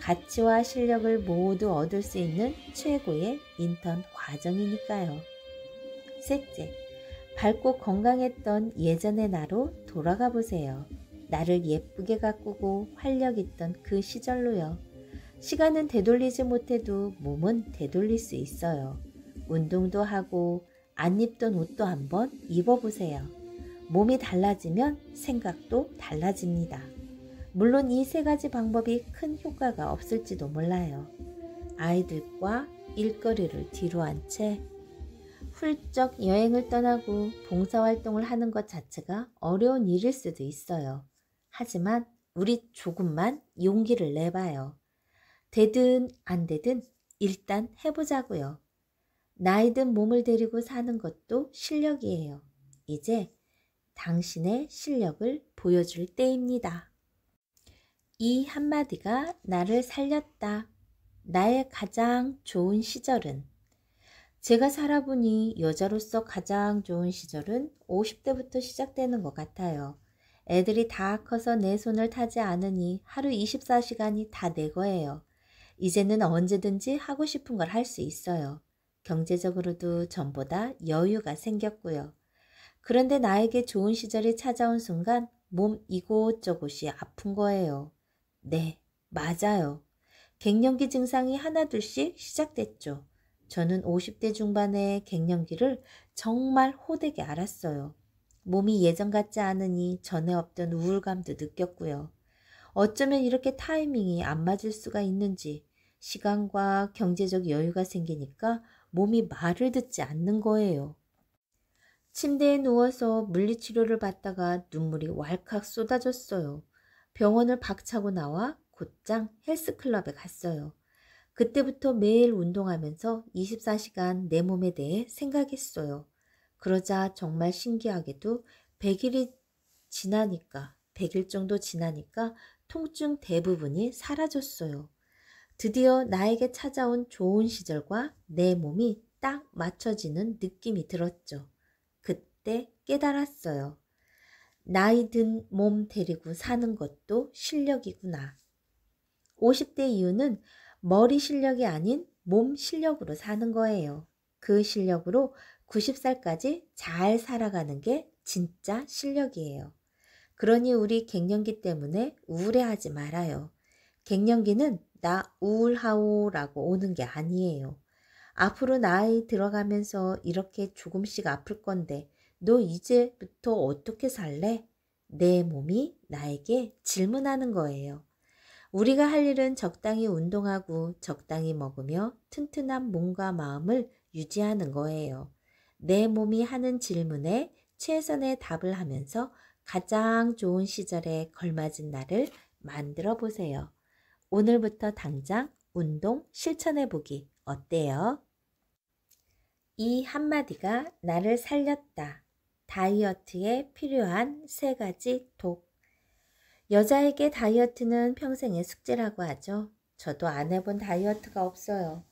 가치와 실력을 모두 얻을 수 있는 최고의 인턴 과정이니까요. 셋째, 밝고 건강했던 예전의 나로 돌아가 보세요. 나를 예쁘게 가꾸고 활력 있던 그 시절로요. 시간은 되돌리지 못해도 몸은 되돌릴 수 있어요. 운동도 하고 안 입던 옷도 한번 입어보세요. 몸이 달라지면 생각도 달라집니다. 물론 이 3가지 방법이 큰 효과가 없을지도 몰라요. 아이들과 일거리를 뒤로 한 채 훌쩍 여행을 떠나고 봉사활동을 하는 것 자체가 어려운 일일 수도 있어요. 하지만 우리 조금만 용기를 내봐요. 되든 안 되든 일단 해보자고요. 나이 든 몸을 데리고 사는 것도 실력이에요. 이제 당신의 실력을 보여줄 때입니다. 이 한마디가 나를 살렸다. 나의 가장 좋은 시절은? 제가 살아보니 여자로서 가장 좋은 시절은 50대부터 시작되는 것 같아요. 애들이 다 커서 내 손을 타지 않으니 하루 24시간이 다 내 거예요. 이제는 언제든지 하고 싶은 걸 할 수 있어요. 경제적으로도 전보다 여유가 생겼고요. 그런데 나에게 좋은 시절이 찾아온 순간 몸 이곳저곳이 아픈 거예요. 네, 맞아요. 갱년기 증상이 하나둘씩 시작됐죠. 저는 50대 중반에 갱년기를 정말 호되게 알았어요. 몸이 예전 같지 않으니 전에 없던 우울감도 느꼈고요. 어쩌면 이렇게 타이밍이 안 맞을 수가 있는지 시간과 경제적 여유가 생기니까 몸이 말을 듣지 않는 거예요. 침대에 누워서 물리치료를 받다가 눈물이 왈칵 쏟아졌어요. 병원을 박차고 나와 곧장 헬스클럽에 갔어요. 그때부터 매일 운동하면서 24시간 내 몸에 대해 생각했어요. 그러자 정말 신기하게도 100일 정도 지나니까 통증 대부분이 사라졌어요. 드디어 나에게 찾아온 좋은 시절과 내 몸이 딱 맞춰지는 느낌이 들었죠. 그때 깨달았어요. 나이 든 몸 데리고 사는 것도 실력이구나. 50대 이유는 머리 실력이 아닌 몸 실력으로 사는 거예요. 그 실력으로 90살까지 잘 살아가는 게 진짜 실력이에요. 그러니 우리 갱년기 때문에 우울해하지 말아요. 갱년기는 나 우울하오 라고 오는 게 아니에요. 앞으로 나이 들어가면서 이렇게 조금씩 아플 건데 너 이제부터 어떻게 살래? 내 몸이 나에게 질문하는 거예요. 우리가 할 일은 적당히 운동하고 적당히 먹으며 튼튼한 몸과 마음을 유지하는 거예요. 내 몸이 하는 질문에 최선의 답을 하면서 가장 좋은 시절에 걸맞은 날을 만들어 보세요. 오늘부터 당장 운동 실천해 보기 어때요? 이 한마디가 나를 살렸다. 다이어트에 필요한 3가지 독. 여자에게 다이어트는 평생의 숙제라고 하죠. 저도 안 해본 다이어트가 없어요.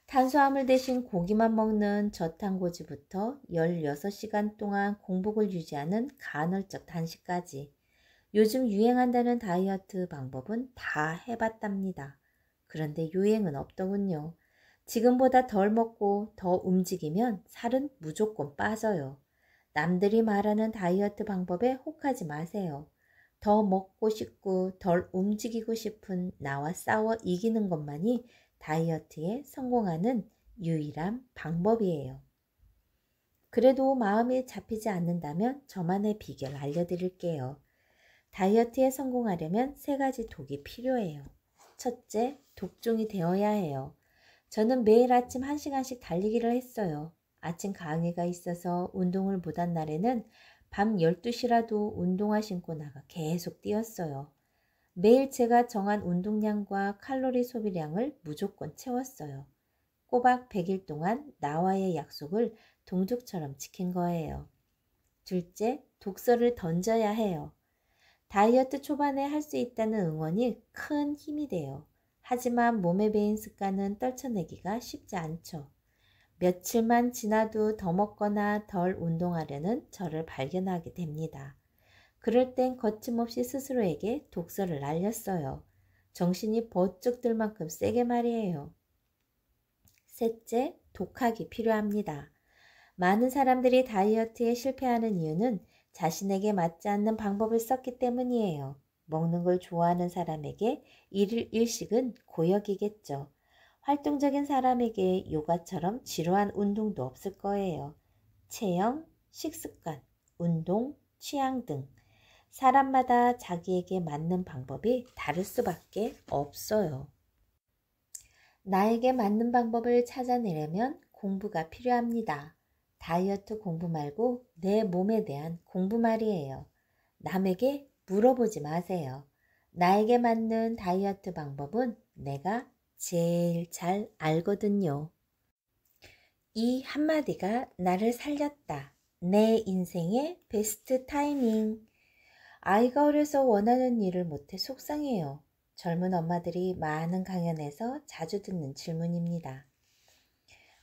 탄수화물 대신 고기만 먹는 저탄고지부터 16시간 동안 공복을 유지하는 간헐적 단식까지 요즘 유행한다는 다이어트 방법은 다 해봤답니다. 그런데 유행은 없더군요. 지금보다 덜 먹고 더 움직이면 살은 무조건 빠져요. 남들이 말하는 다이어트 방법에 혹하지 마세요. 더 먹고 싶고 덜 움직이고 싶은 나와 싸워 이기는 것만이 다이어트에 성공하는 유일한 방법이에요. 그래도 마음이 잡히지 않는다면 저만의 비결 알려드릴게요. 다이어트에 성공하려면 3가지 독이 필요해요. 첫째, 독종이 되어야 해요. 저는 매일 아침 1시간씩 달리기를 했어요. 아침 강의가 있어서 운동을 못한 날에는 밤 12시라도 운동화 신고 나가 계속 뛰었어요. 매일 제가 정한 운동량과 칼로리 소비량을 무조건 채웠어요. 꼬박 100일 동안 나와의 약속을 동족처럼 지킨 거예요. 둘째, 독서를 던져야 해요. 다이어트 초반에 할 수 있다는 응원이 큰 힘이 돼요. 하지만 몸에 배인 습관은 떨쳐내기가 쉽지 않죠. 며칠만 지나도 더 먹거나 덜 운동하려는 저를 발견하게 됩니다. 그럴 땐 거침없이 스스로에게 독서를 날렸어요. 정신이 번쩍 들 만큼 세게 말이에요. 셋째, 독학이 필요합니다. 많은 사람들이 다이어트에 실패하는 이유는 자신에게 맞지 않는 방법을 썼기 때문이에요. 먹는 걸 좋아하는 사람에게 일일 일식은 고역이겠죠. 활동적인 사람에게 요가처럼 지루한 운동도 없을 거예요. 체형, 식습관, 운동, 취향 등 사람마다 자기에게 맞는 방법이 다를 수밖에 없어요. 나에게 맞는 방법을 찾아내려면 공부가 필요합니다. 다이어트 공부 말고 내 몸에 대한 공부 말이에요. 남에게 물어보지 마세요. 나에게 맞는 다이어트 방법은 내가 제일 잘 알거든요. 이 한마디가 나를 살렸다. 내 인생의 베스트 타이밍. 아이가 어려서 원하는 일을 못해 속상해요. 젊은 엄마들이 많은 강연에서 자주 듣는 질문입니다.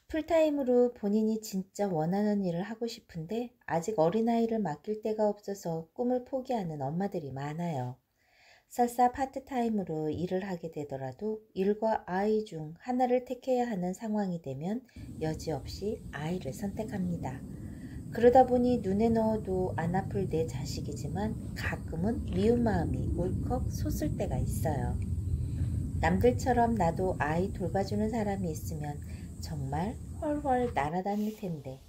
풀타임으로 본인이 진짜 원하는 일을 하고 싶은데 아직 어린아이를 맡길 데가 없어서 꿈을 포기하는 엄마들이 많아요. 설사 파트타임으로 일을 하게 되더라도 일과 아이 중 하나를 택해야 하는 상황이 되면 여지없이 아이를 선택합니다. 그러다 보니 눈에 넣어도 안 아플 내 자식이지만 가끔은 미운 마음이 울컥 솟을 때가 있어요. 남들처럼 나도 아이 돌봐주는 사람이 있으면 정말 훨훨 날아다닐 텐데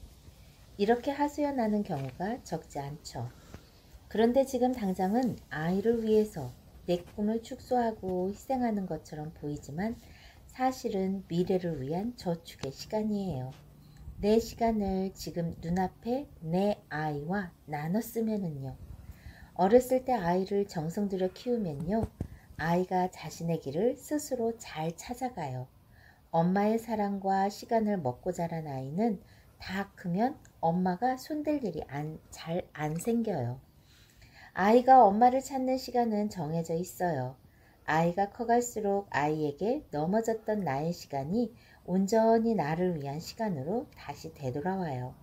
이렇게 하소연하는 경우가 적지 않죠. 그런데 지금 당장은 아이를 위해서 내 꿈을 축소하고 희생하는 것처럼 보이지만 사실은 미래를 위한 저축의 시간이에요. 내 시간을 지금 눈앞에 내 아이와 나눴으면은요. 어렸을 때 아이를 정성 들여 키우면요. 아이가 자신의 길을 스스로 잘 찾아가요. 엄마의 사랑과 시간을 먹고 자란 아이는 다 크면 엄마가 손댈 일이 잘 안 생겨요. 아이가 엄마를 찾는 시간은 정해져 있어요. 아이가 커갈수록 아이에게 넘어졌던 나의 시간이 온전히 나를 위한 시간으로 다시 되돌아와요.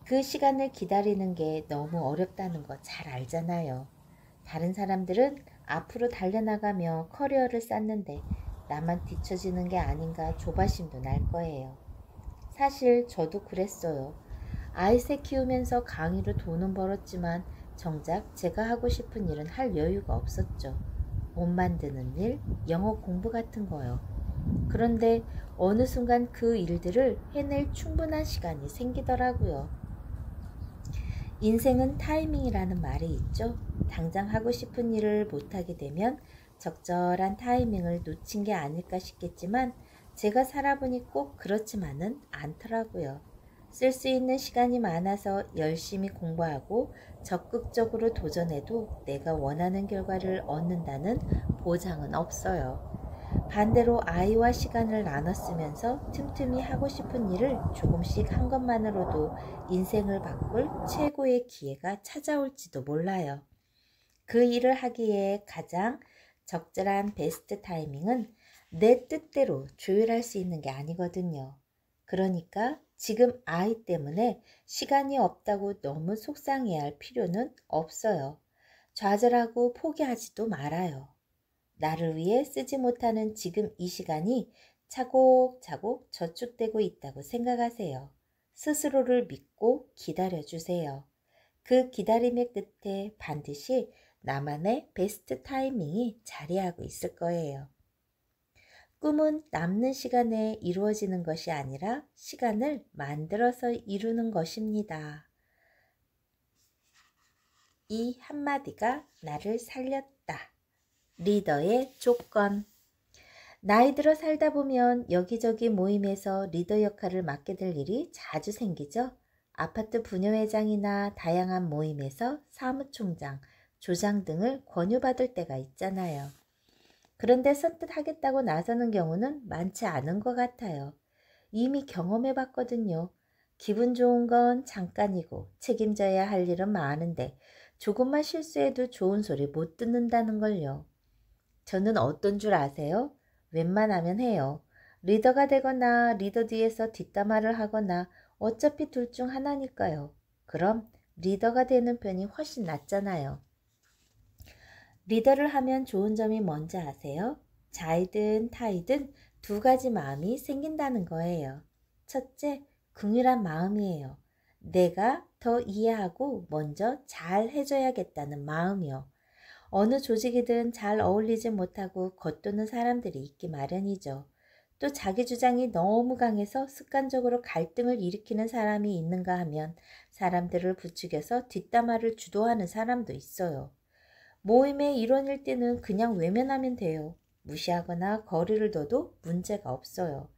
그 시간을 기다리는 게 너무 어렵다는 거 잘 알잖아요. 다른 사람들은 앞으로 달려나가며 커리어를 쌓는데 나만 뒤처지는 게 아닌가 조바심도 날 거예요. 사실 저도 그랬어요. 아이 셋 키우면서 강의로 돈은 벌었지만 정작 제가 하고 싶은 일은 할 여유가 없었죠. 옷 만드는 일, 영어 공부 같은 거요. 그런데 어느 순간 그 일들을 해낼 충분한 시간이 생기더라고요. 인생은 타이밍이라는 말이 있죠. 당장 하고 싶은 일을 못하게 되면 적절한 타이밍을 놓친 게 아닐까 싶겠지만 제가 살아보니 꼭 그렇지만은 않더라고요. 쓸 수 있는 시간이 많아서 열심히 공부하고 적극적으로 도전해도 내가 원하는 결과를 얻는다는 보장은 없어요. 반대로 아이와 시간을 나눴으면서 틈틈이 하고 싶은 일을 조금씩 한 것만으로도 인생을 바꿀 최고의 기회가 찾아올지도 몰라요. 그 일을 하기에 가장 적절한 베스트 타이밍은 내 뜻대로 조율할 수 있는 게 아니거든요. 그러니까 지금 아이 때문에 시간이 없다고 너무 속상해할 필요는 없어요. 좌절하고 포기하지도 말아요. 나를 위해 쓰지 못하는 지금 이 시간이 차곡차곡 저축되고 있다고 생각하세요. 스스로를 믿고 기다려주세요. 그 기다림의 끝에 반드시 나만의 베스트 타이밍이 자리하고 있을 거예요. 꿈은 남는 시간에 이루어지는 것이 아니라 시간을 만들어서 이루는 것입니다. 이 한마디가 나를 살렸다. 리더의 조건. 나이 들어 살다 보면 여기저기 모임에서 리더 역할을 맡게 될 일이 자주 생기죠. 아파트 부녀회장이나 다양한 모임에서 사무총장, 조장 등을 권유받을 때가 있잖아요. 그런데 선뜻 하겠다고 나서는 경우는 많지 않은 것 같아요. 이미 경험해 봤거든요. 기분 좋은 건 잠깐이고 책임져야 할 일은 많은데 조금만 실수해도 좋은 소리 못 듣는다는 걸요. 저는 어떤 줄 아세요? 웬만하면 해요. 리더가 되거나 리더 뒤에서 뒷담화를 하거나 어차피 둘 중 하나니까요. 그럼 리더가 되는 편이 훨씬 낫잖아요. 리더를 하면 좋은 점이 뭔지 아세요? 자이든 타이든 두 가지 마음이 생긴다는 거예요. 첫째, 긍휼한 마음이에요. 내가 더 이해하고 먼저 잘 해줘야겠다는 마음이요. 어느 조직이든 잘 어울리지 못하고 겉도는 사람들이 있기 마련이죠. 또 자기 주장이 너무 강해서 습관적으로 갈등을 일으키는 사람이 있는가 하면 사람들을 부추겨서 뒷담화를 주도하는 사람도 있어요. 모임의 일원일 때는 그냥 외면하면 돼요. 무시하거나 거리를 둬도 문제가 없어요.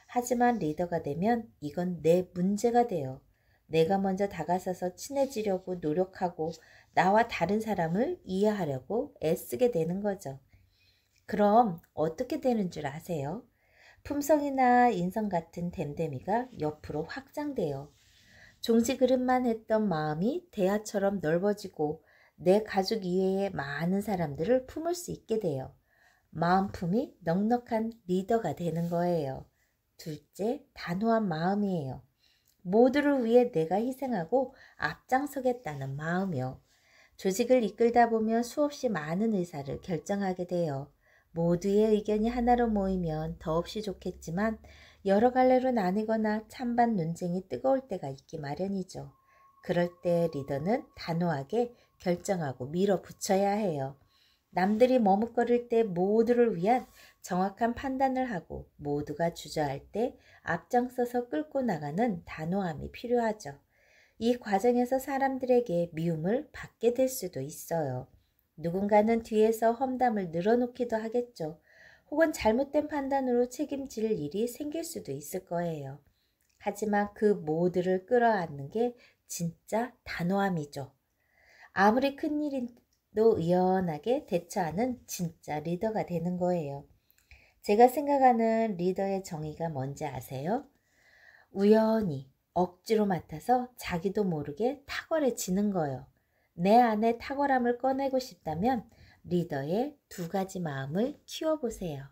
하지만 리더가 되면 이건 내 문제가 돼요. 내가 먼저 다가서서 친해지려고 노력하고 나와 다른 사람을 이해하려고 애쓰게 되는 거죠. 그럼 어떻게 되는 줄 아세요? 품성이나 인성 같은 됨됨이가 옆으로 확장돼요. 종지 그릇만 했던 마음이 대야처럼 넓어지고 내 가족 이외의 많은 사람들을 품을 수 있게 돼요. 마음품이 넉넉한 리더가 되는 거예요. 둘째, 단호한 마음이에요. 모두를 위해 내가 희생하고 앞장서겠다는 마음이요. 조직을 이끌다 보면 수없이 많은 의사를 결정하게 돼요. 모두의 의견이 하나로 모이면 더없이 좋겠지만 여러 갈래로 나뉘거나 찬반 논쟁이 뜨거울 때가 있기 마련이죠. 그럴 때 리더는 단호하게 결정하고 밀어붙여야 해요. 남들이 머뭇거릴 때 모두를 위한 정확한 판단을 하고 모두가 주저할 때 앞장서서 끌고 나가는 단호함이 필요하죠. 이 과정에서 사람들에게 미움을 받게 될 수도 있어요. 누군가는 뒤에서 험담을 늘어놓기도 하겠죠. 혹은 잘못된 판단으로 책임질 일이 생길 수도 있을 거예요. 하지만 그 모두를 끌어안는 게 진짜 단호함이죠. 아무리 큰일도 의연하게 대처하는 진짜 리더가 되는 거예요. 제가 생각하는 리더의 정의가 뭔지 아세요? 우연히 억지로 맡아서 자기도 모르게 탁월해지는 거예요. 내 안에 탁월함을 꺼내고 싶다면 리더의 두 가지 마음을 키워보세요.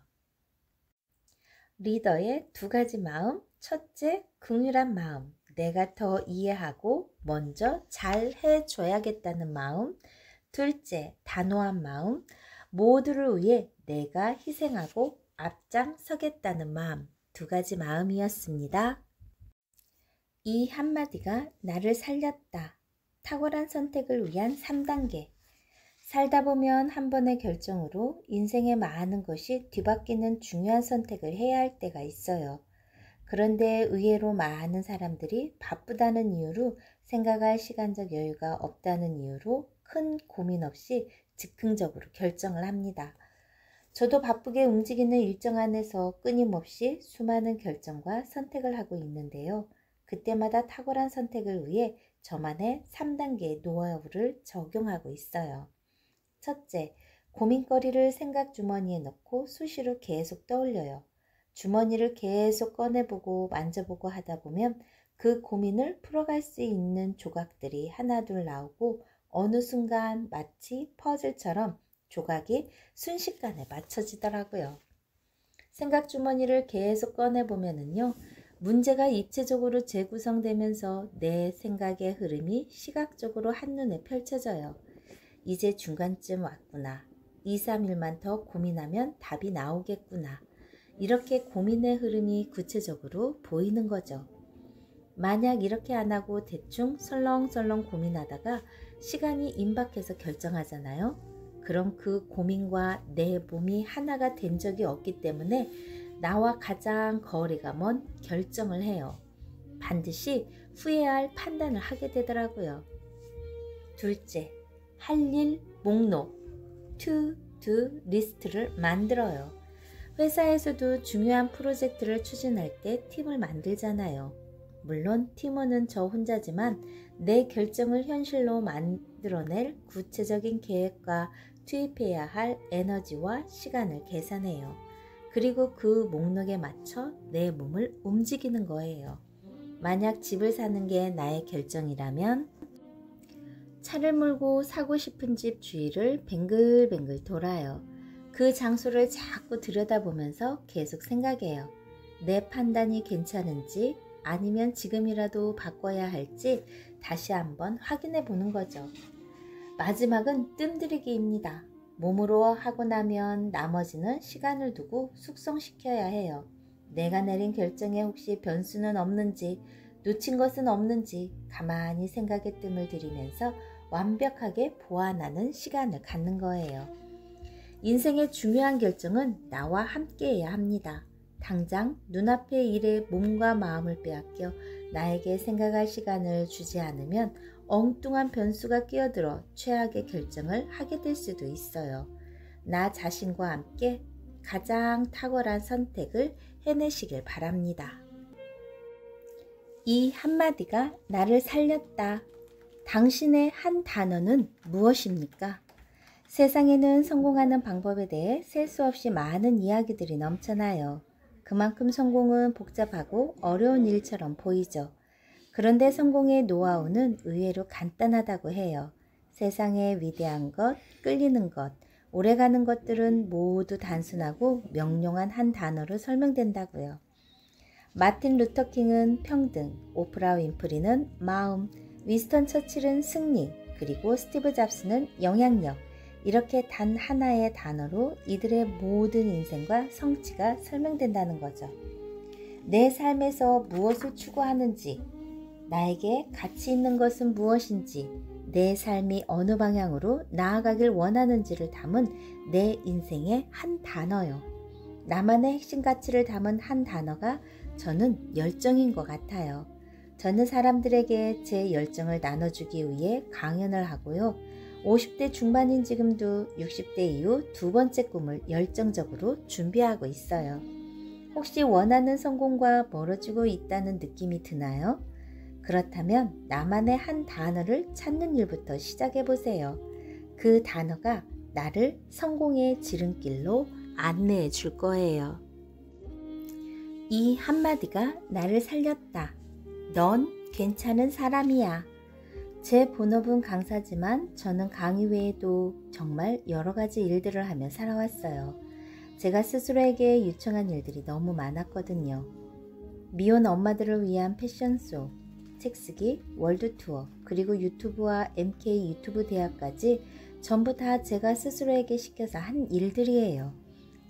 리더의 두 가지 마음. 첫째, 긍휼한 마음. 내가 더 이해하고 먼저 잘 해줘야겠다는 마음. 둘째, 단호한 마음. 모두를 위해 내가 희생하고 앞장서겠다는 마음. 두 가지 마음이었습니다. 이 한마디가 나를 살렸다. 탁월한 선택을 위한 3단계. 살다 보면 한 번의 결정으로 인생의 많은 것이 뒤바뀌는 중요한 선택을 해야 할 때가 있어요. 그런데 의외로 많은 사람들이 바쁘다는 이유로 생각할 시간적 여유가 없다는 이유로 큰 고민 없이 즉흥적으로 결정을 합니다. 저도 바쁘게 움직이는 일정 안에서 끊임없이 수많은 결정과 선택을 하고 있는데요. 그때마다 탁월한 선택을 위해 저만의 3단계 노하우를 적용하고 있어요. 첫째, 고민거리를 생각 주머니에 넣고 수시로 계속 떠올려요. 주머니를 계속 꺼내보고 만져보고 하다 보면 그 고민을 풀어갈 수 있는 조각들이 하나둘 나오고 어느 순간 마치 퍼즐처럼 조각이 순식간에 맞춰지더라고요. 생각 주머니를 계속 꺼내보면은요, 문제가 입체적으로 재구성되면서 내 생각의 흐름이 시각적으로 한눈에 펼쳐져요. 이제 중간쯤 왔구나. 2, 3일만 더 고민하면 답이 나오겠구나. 이렇게 고민의 흐름이 구체적으로 보이는 거죠. 만약 이렇게 안 하고 대충 설렁설렁 고민하다가 시간이 임박해서 결정하잖아요. 그럼 그 고민과 내 몸이 하나가 된 적이 없기 때문에 나와 가장 거리가 먼 결정을 해요. 반드시 후회할 판단을 하게 되더라고요. 둘째, 할 일 목록, to-do 리스트를 만들어요. 회사에서도 중요한 프로젝트를 추진할 때 팀을 만들잖아요. 물론 팀원은 저 혼자지만 내 결정을 현실로 만들어낼 구체적인 계획과 투입해야 할 에너지와 시간을 계산해요. 그리고 그 목록에 맞춰 내 몸을 움직이는 거예요. 만약 집을 사는 게 나의 결정이라면 차를 몰고 사고 싶은 집 주위를 뱅글뱅글 돌아요. 그 장소를 자꾸 들여다보면서 계속 생각해요. 내 판단이 괜찮은지 아니면 지금이라도 바꿔야 할지 다시 한번 확인해 보는 거죠. 마지막은 뜸들이기입니다. 몸으로 하고 나면 나머지는 시간을 두고 숙성시켜야 해요. 내가 내린 결정에 혹시 변수는 없는지, 놓친 것은 없는지 가만히 생각의 뜸을 들이면서 완벽하게 보완하는 시간을 갖는 거예요. 인생의 중요한 결정은 나와 함께 해야 합니다. 당장 눈앞의 일에 몸과 마음을 빼앗겨 나에게 생각할 시간을 주지 않으면 엉뚱한 변수가 끼어들어 최악의 결정을 하게 될 수도 있어요. 나 자신과 함께 가장 탁월한 선택을 해내시길 바랍니다. 이 한마디가 나를 살렸다. 당신의 한 단어는 무엇입니까? 세상에는 성공하는 방법에 대해 셀 수 없이 많은 이야기들이 넘쳐나요. 그만큼 성공은 복잡하고 어려운 일처럼 보이죠. 그런데 성공의 노하우는 의외로 간단하다고 해요. 세상의 위대한 것, 끌리는 것, 오래가는 것들은 모두 단순하고 명료한 한 단어로 설명된다고요. 마틴 루터 킹은 평등, 오프라 윈프리는 마음, 윈스턴 처칠은 승리, 그리고 스티브 잡스는 영향력, 이렇게 단 하나의 단어로 이들의 모든 인생과 성취가 설명된다는 거죠. 내 삶에서 무엇을 추구하는지, 나에게 가치 있는 것은 무엇인지, 내 삶이 어느 방향으로 나아가길 원하는지를 담은 내 인생의 한 단어요. 나만의 핵심 가치를 담은 한 단어가 저는 열정인 것 같아요. 저는 사람들에게 제 열정을 나눠주기 위해 강연을 하고요. 50대 중반인 지금도 60대 이후 두 번째 꿈을 열정적으로 준비하고 있어요. 혹시 원하는 성공과 멀어지고 있다는 느낌이 드나요? 그렇다면 나만의 한 단어를 찾는 일부터 시작해 보세요. 그 단어가 나를 성공의 지름길로 안내해 줄 거예요. 이 한마디가 나를 살렸다. 넌 괜찮은 사람이야. 제 본업은 강사지만 저는 강의 외에도 정말 여러 가지 일들을 하며 살아왔어요. 제가 스스로에게 요청한 일들이 너무 많았거든요. 미혼 엄마들을 위한 패션쇼, 책 쓰기, 월드 투어, 그리고 유튜브와 MK 유튜브 대학까지 전부 다 제가 스스로에게 시켜서 한 일들이에요.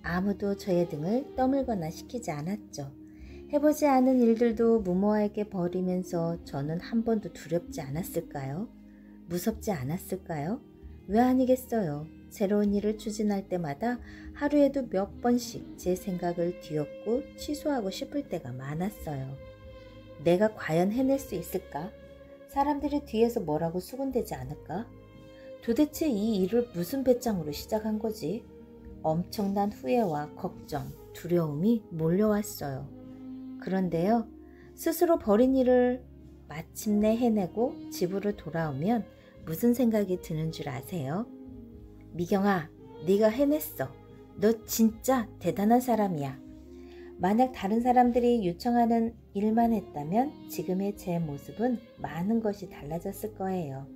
아무도 저의 등을 떠밀거나 시키지 않았죠. 해보지 않은 일들도 무모하게 버리면서 저는 한 번도 두렵지 않았을까요? 무섭지 않았을까요? 왜 아니겠어요. 새로운 일을 추진할 때마다 하루에도 몇 번씩 제 생각을 뒤엎고 취소하고 싶을 때가 많았어요. 내가 과연 해낼 수 있을까? 사람들이 뒤에서 뭐라고 수군대지 않을까? 도대체 이 일을 무슨 배짱으로 시작한 거지? 엄청난 후회와 걱정, 두려움이 몰려왔어요. 그런데요, 스스로 버린 일을 마침내 해내고 집으로 돌아오면 무슨 생각이 드는 줄 아세요? 미경아, 네가 해냈어. 너 진짜 대단한 사람이야. 만약 다른 사람들이 요청하는 일만 했다면 지금의 제 모습은 많은 것이 달라졌을 거예요.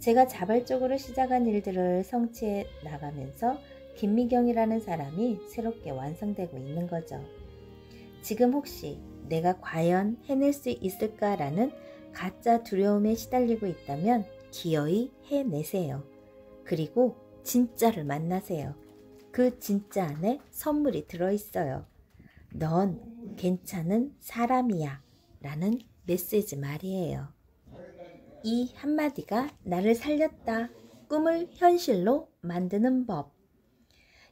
제가 자발적으로 시작한 일들을 성취해 나가면서 김미경이라는 사람이 새롭게 완성되고 있는 거죠. 지금 혹시 내가 과연 해낼 수 있을까라는 가짜 두려움에 시달리고 있다면 기어이 해내세요. 그리고 진짜를 만나세요. 그 진짜 안에 선물이 들어있어요. 넌 괜찮은 사람이야 라는 메시지 말이에요. 이 한마디가 나를 살렸다. 꿈을 현실로 만드는 법.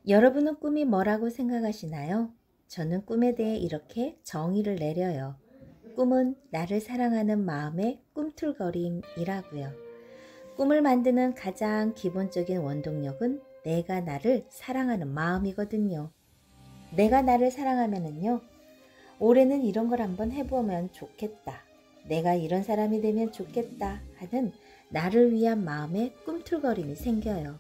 여러분은 꿈이 뭐라고 생각하시나요? 저는 꿈에 대해 이렇게 정의를 내려요. 꿈은 나를 사랑하는 마음의 꿈틀거림이라고요. 꿈을 만드는 가장 기본적인 원동력은 내가 나를 사랑하는 마음이거든요. 내가 나를 사랑하면은요, 올해는 이런 걸 한번 해보면 좋겠다. 내가 이런 사람이 되면 좋겠다 하는 나를 위한 마음의 꿈틀거림이 생겨요.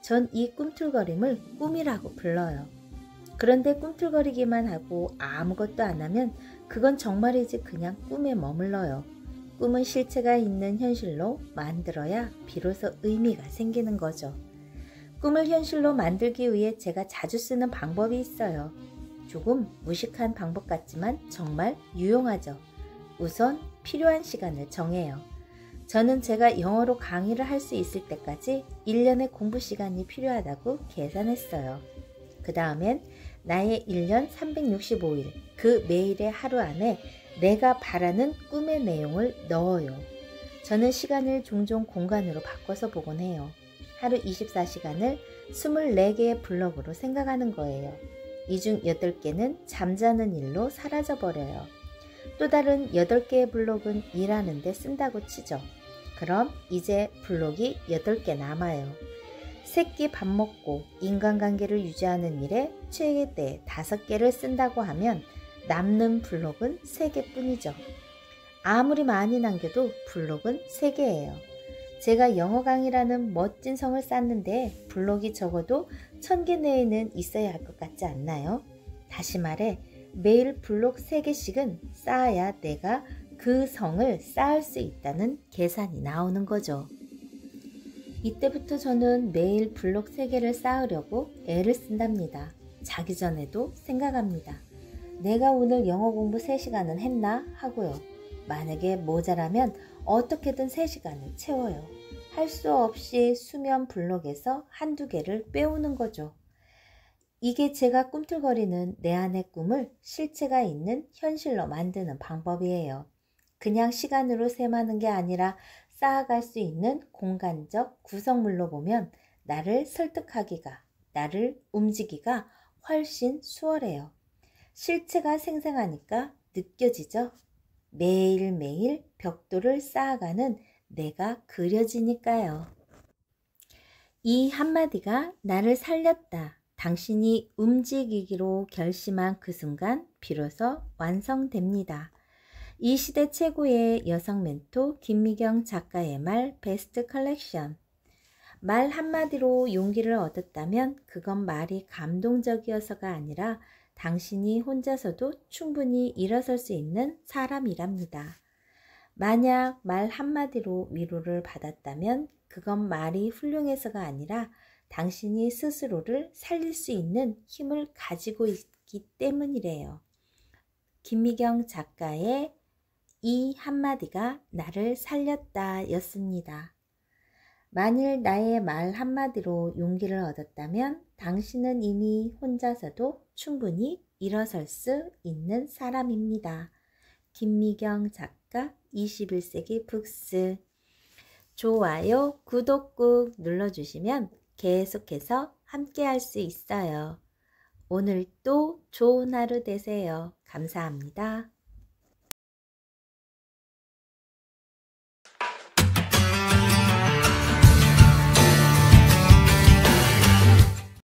전 이 꿈틀거림을 꿈이라고 불러요. 그런데 꿈틀거리기만 하고 아무것도 안 하면 그건 정말이지 그냥 꿈에 머물러요. 꿈은 실체가 있는 현실로 만들어야 비로소 의미가 생기는 거죠. 꿈을 현실로 만들기 위해 제가 자주 쓰는 방법이 있어요. 조금 무식한 방법 같지만 정말 유용하죠. 우선 필요한 시간을 정해요. 저는 제가 영어로 강의를 할 수 있을 때까지 1년의 공부 시간이 필요하다고 계산했어요. 그 다음엔 나의 1년 365일, 그 매일의 하루 안에 내가 바라는 꿈의 내용을 넣어요. 저는 시간을 종종 공간으로 바꿔서 보곤 해요. 하루 24시간을 24개의 블럭으로 생각하는 거예요. 이 중 8개는 잠자는 일로 사라져버려요. 또 다른 8개의 블록은 일하는 데 쓴다고 치죠. 그럼 이제 블록이 8개 남아요. 새끼 밥 먹고 인간관계를 유지하는 일에 최대 5개를 쓴다고 하면 남는 블록은 3개 뿐이죠. 아무리 많이 남겨도 블록은 3개예요. 제가 영어 강의라는 멋진 성을 쌓는데 블록이 적어도 1000개 내에는 있어야 할 것 같지 않나요? 다시 말해 매일 블록 3개씩은 쌓아야 내가 그 성을 쌓을 수 있다는 계산이 나오는 거죠. 이때부터 저는 매일 블록 3개를 쌓으려고 애를 쓴답니다. 자기 전에도 생각합니다. 내가 오늘 영어 공부 3시간은 했나? 하고요. 만약에 모자라면 어떻게든 3시간을 채워요. 할 수 없이 수면 블록에서 한두 개를 빼오는 거죠. 이게 제가 꿈틀거리는 내 안의 꿈을 실체가 있는 현실로 만드는 방법이에요. 그냥 시간으로 셈하는 게 아니라 쌓아갈 수 있는 공간적 구성물로 보면 나를 설득하기가, 나를 움직이기가 훨씬 수월해요. 실체가 생생하니까 느껴지죠? 매일매일 벽돌을 쌓아가는 내가 그려지니까요. 이 한마디가 나를 살렸다. 당신이 움직이기로 결심한 그 순간 비로소 완성됩니다. 이 시대 최고의 여성 멘토 김미경 작가의 말 베스트 컬렉션. 말 한마디로 용기를 얻었다면 그건 말이 감동적이어서가 아니라 당신이 혼자서도 충분히 일어설 수 있는 사람이랍니다. 만약 말 한마디로 위로를 받았다면 그건 말이 훌륭해서가 아니라 당신이 스스로를 살릴 수 있는 힘을 가지고 있기 때문이래요. 김미경 작가의 이 한마디가 나를 살렸다 였습니다. 만일 나의 말 한마디로 용기를 얻었다면 당신은 이미 혼자서도 충분히 일어설 수 있는 사람입니다. 김미경 작가 21세기 북스. 좋아요, 구독 꾹 눌러주시면 계속해서 함께 할 수 있어요. 오늘도 좋은 하루 되세요. 감사합니다.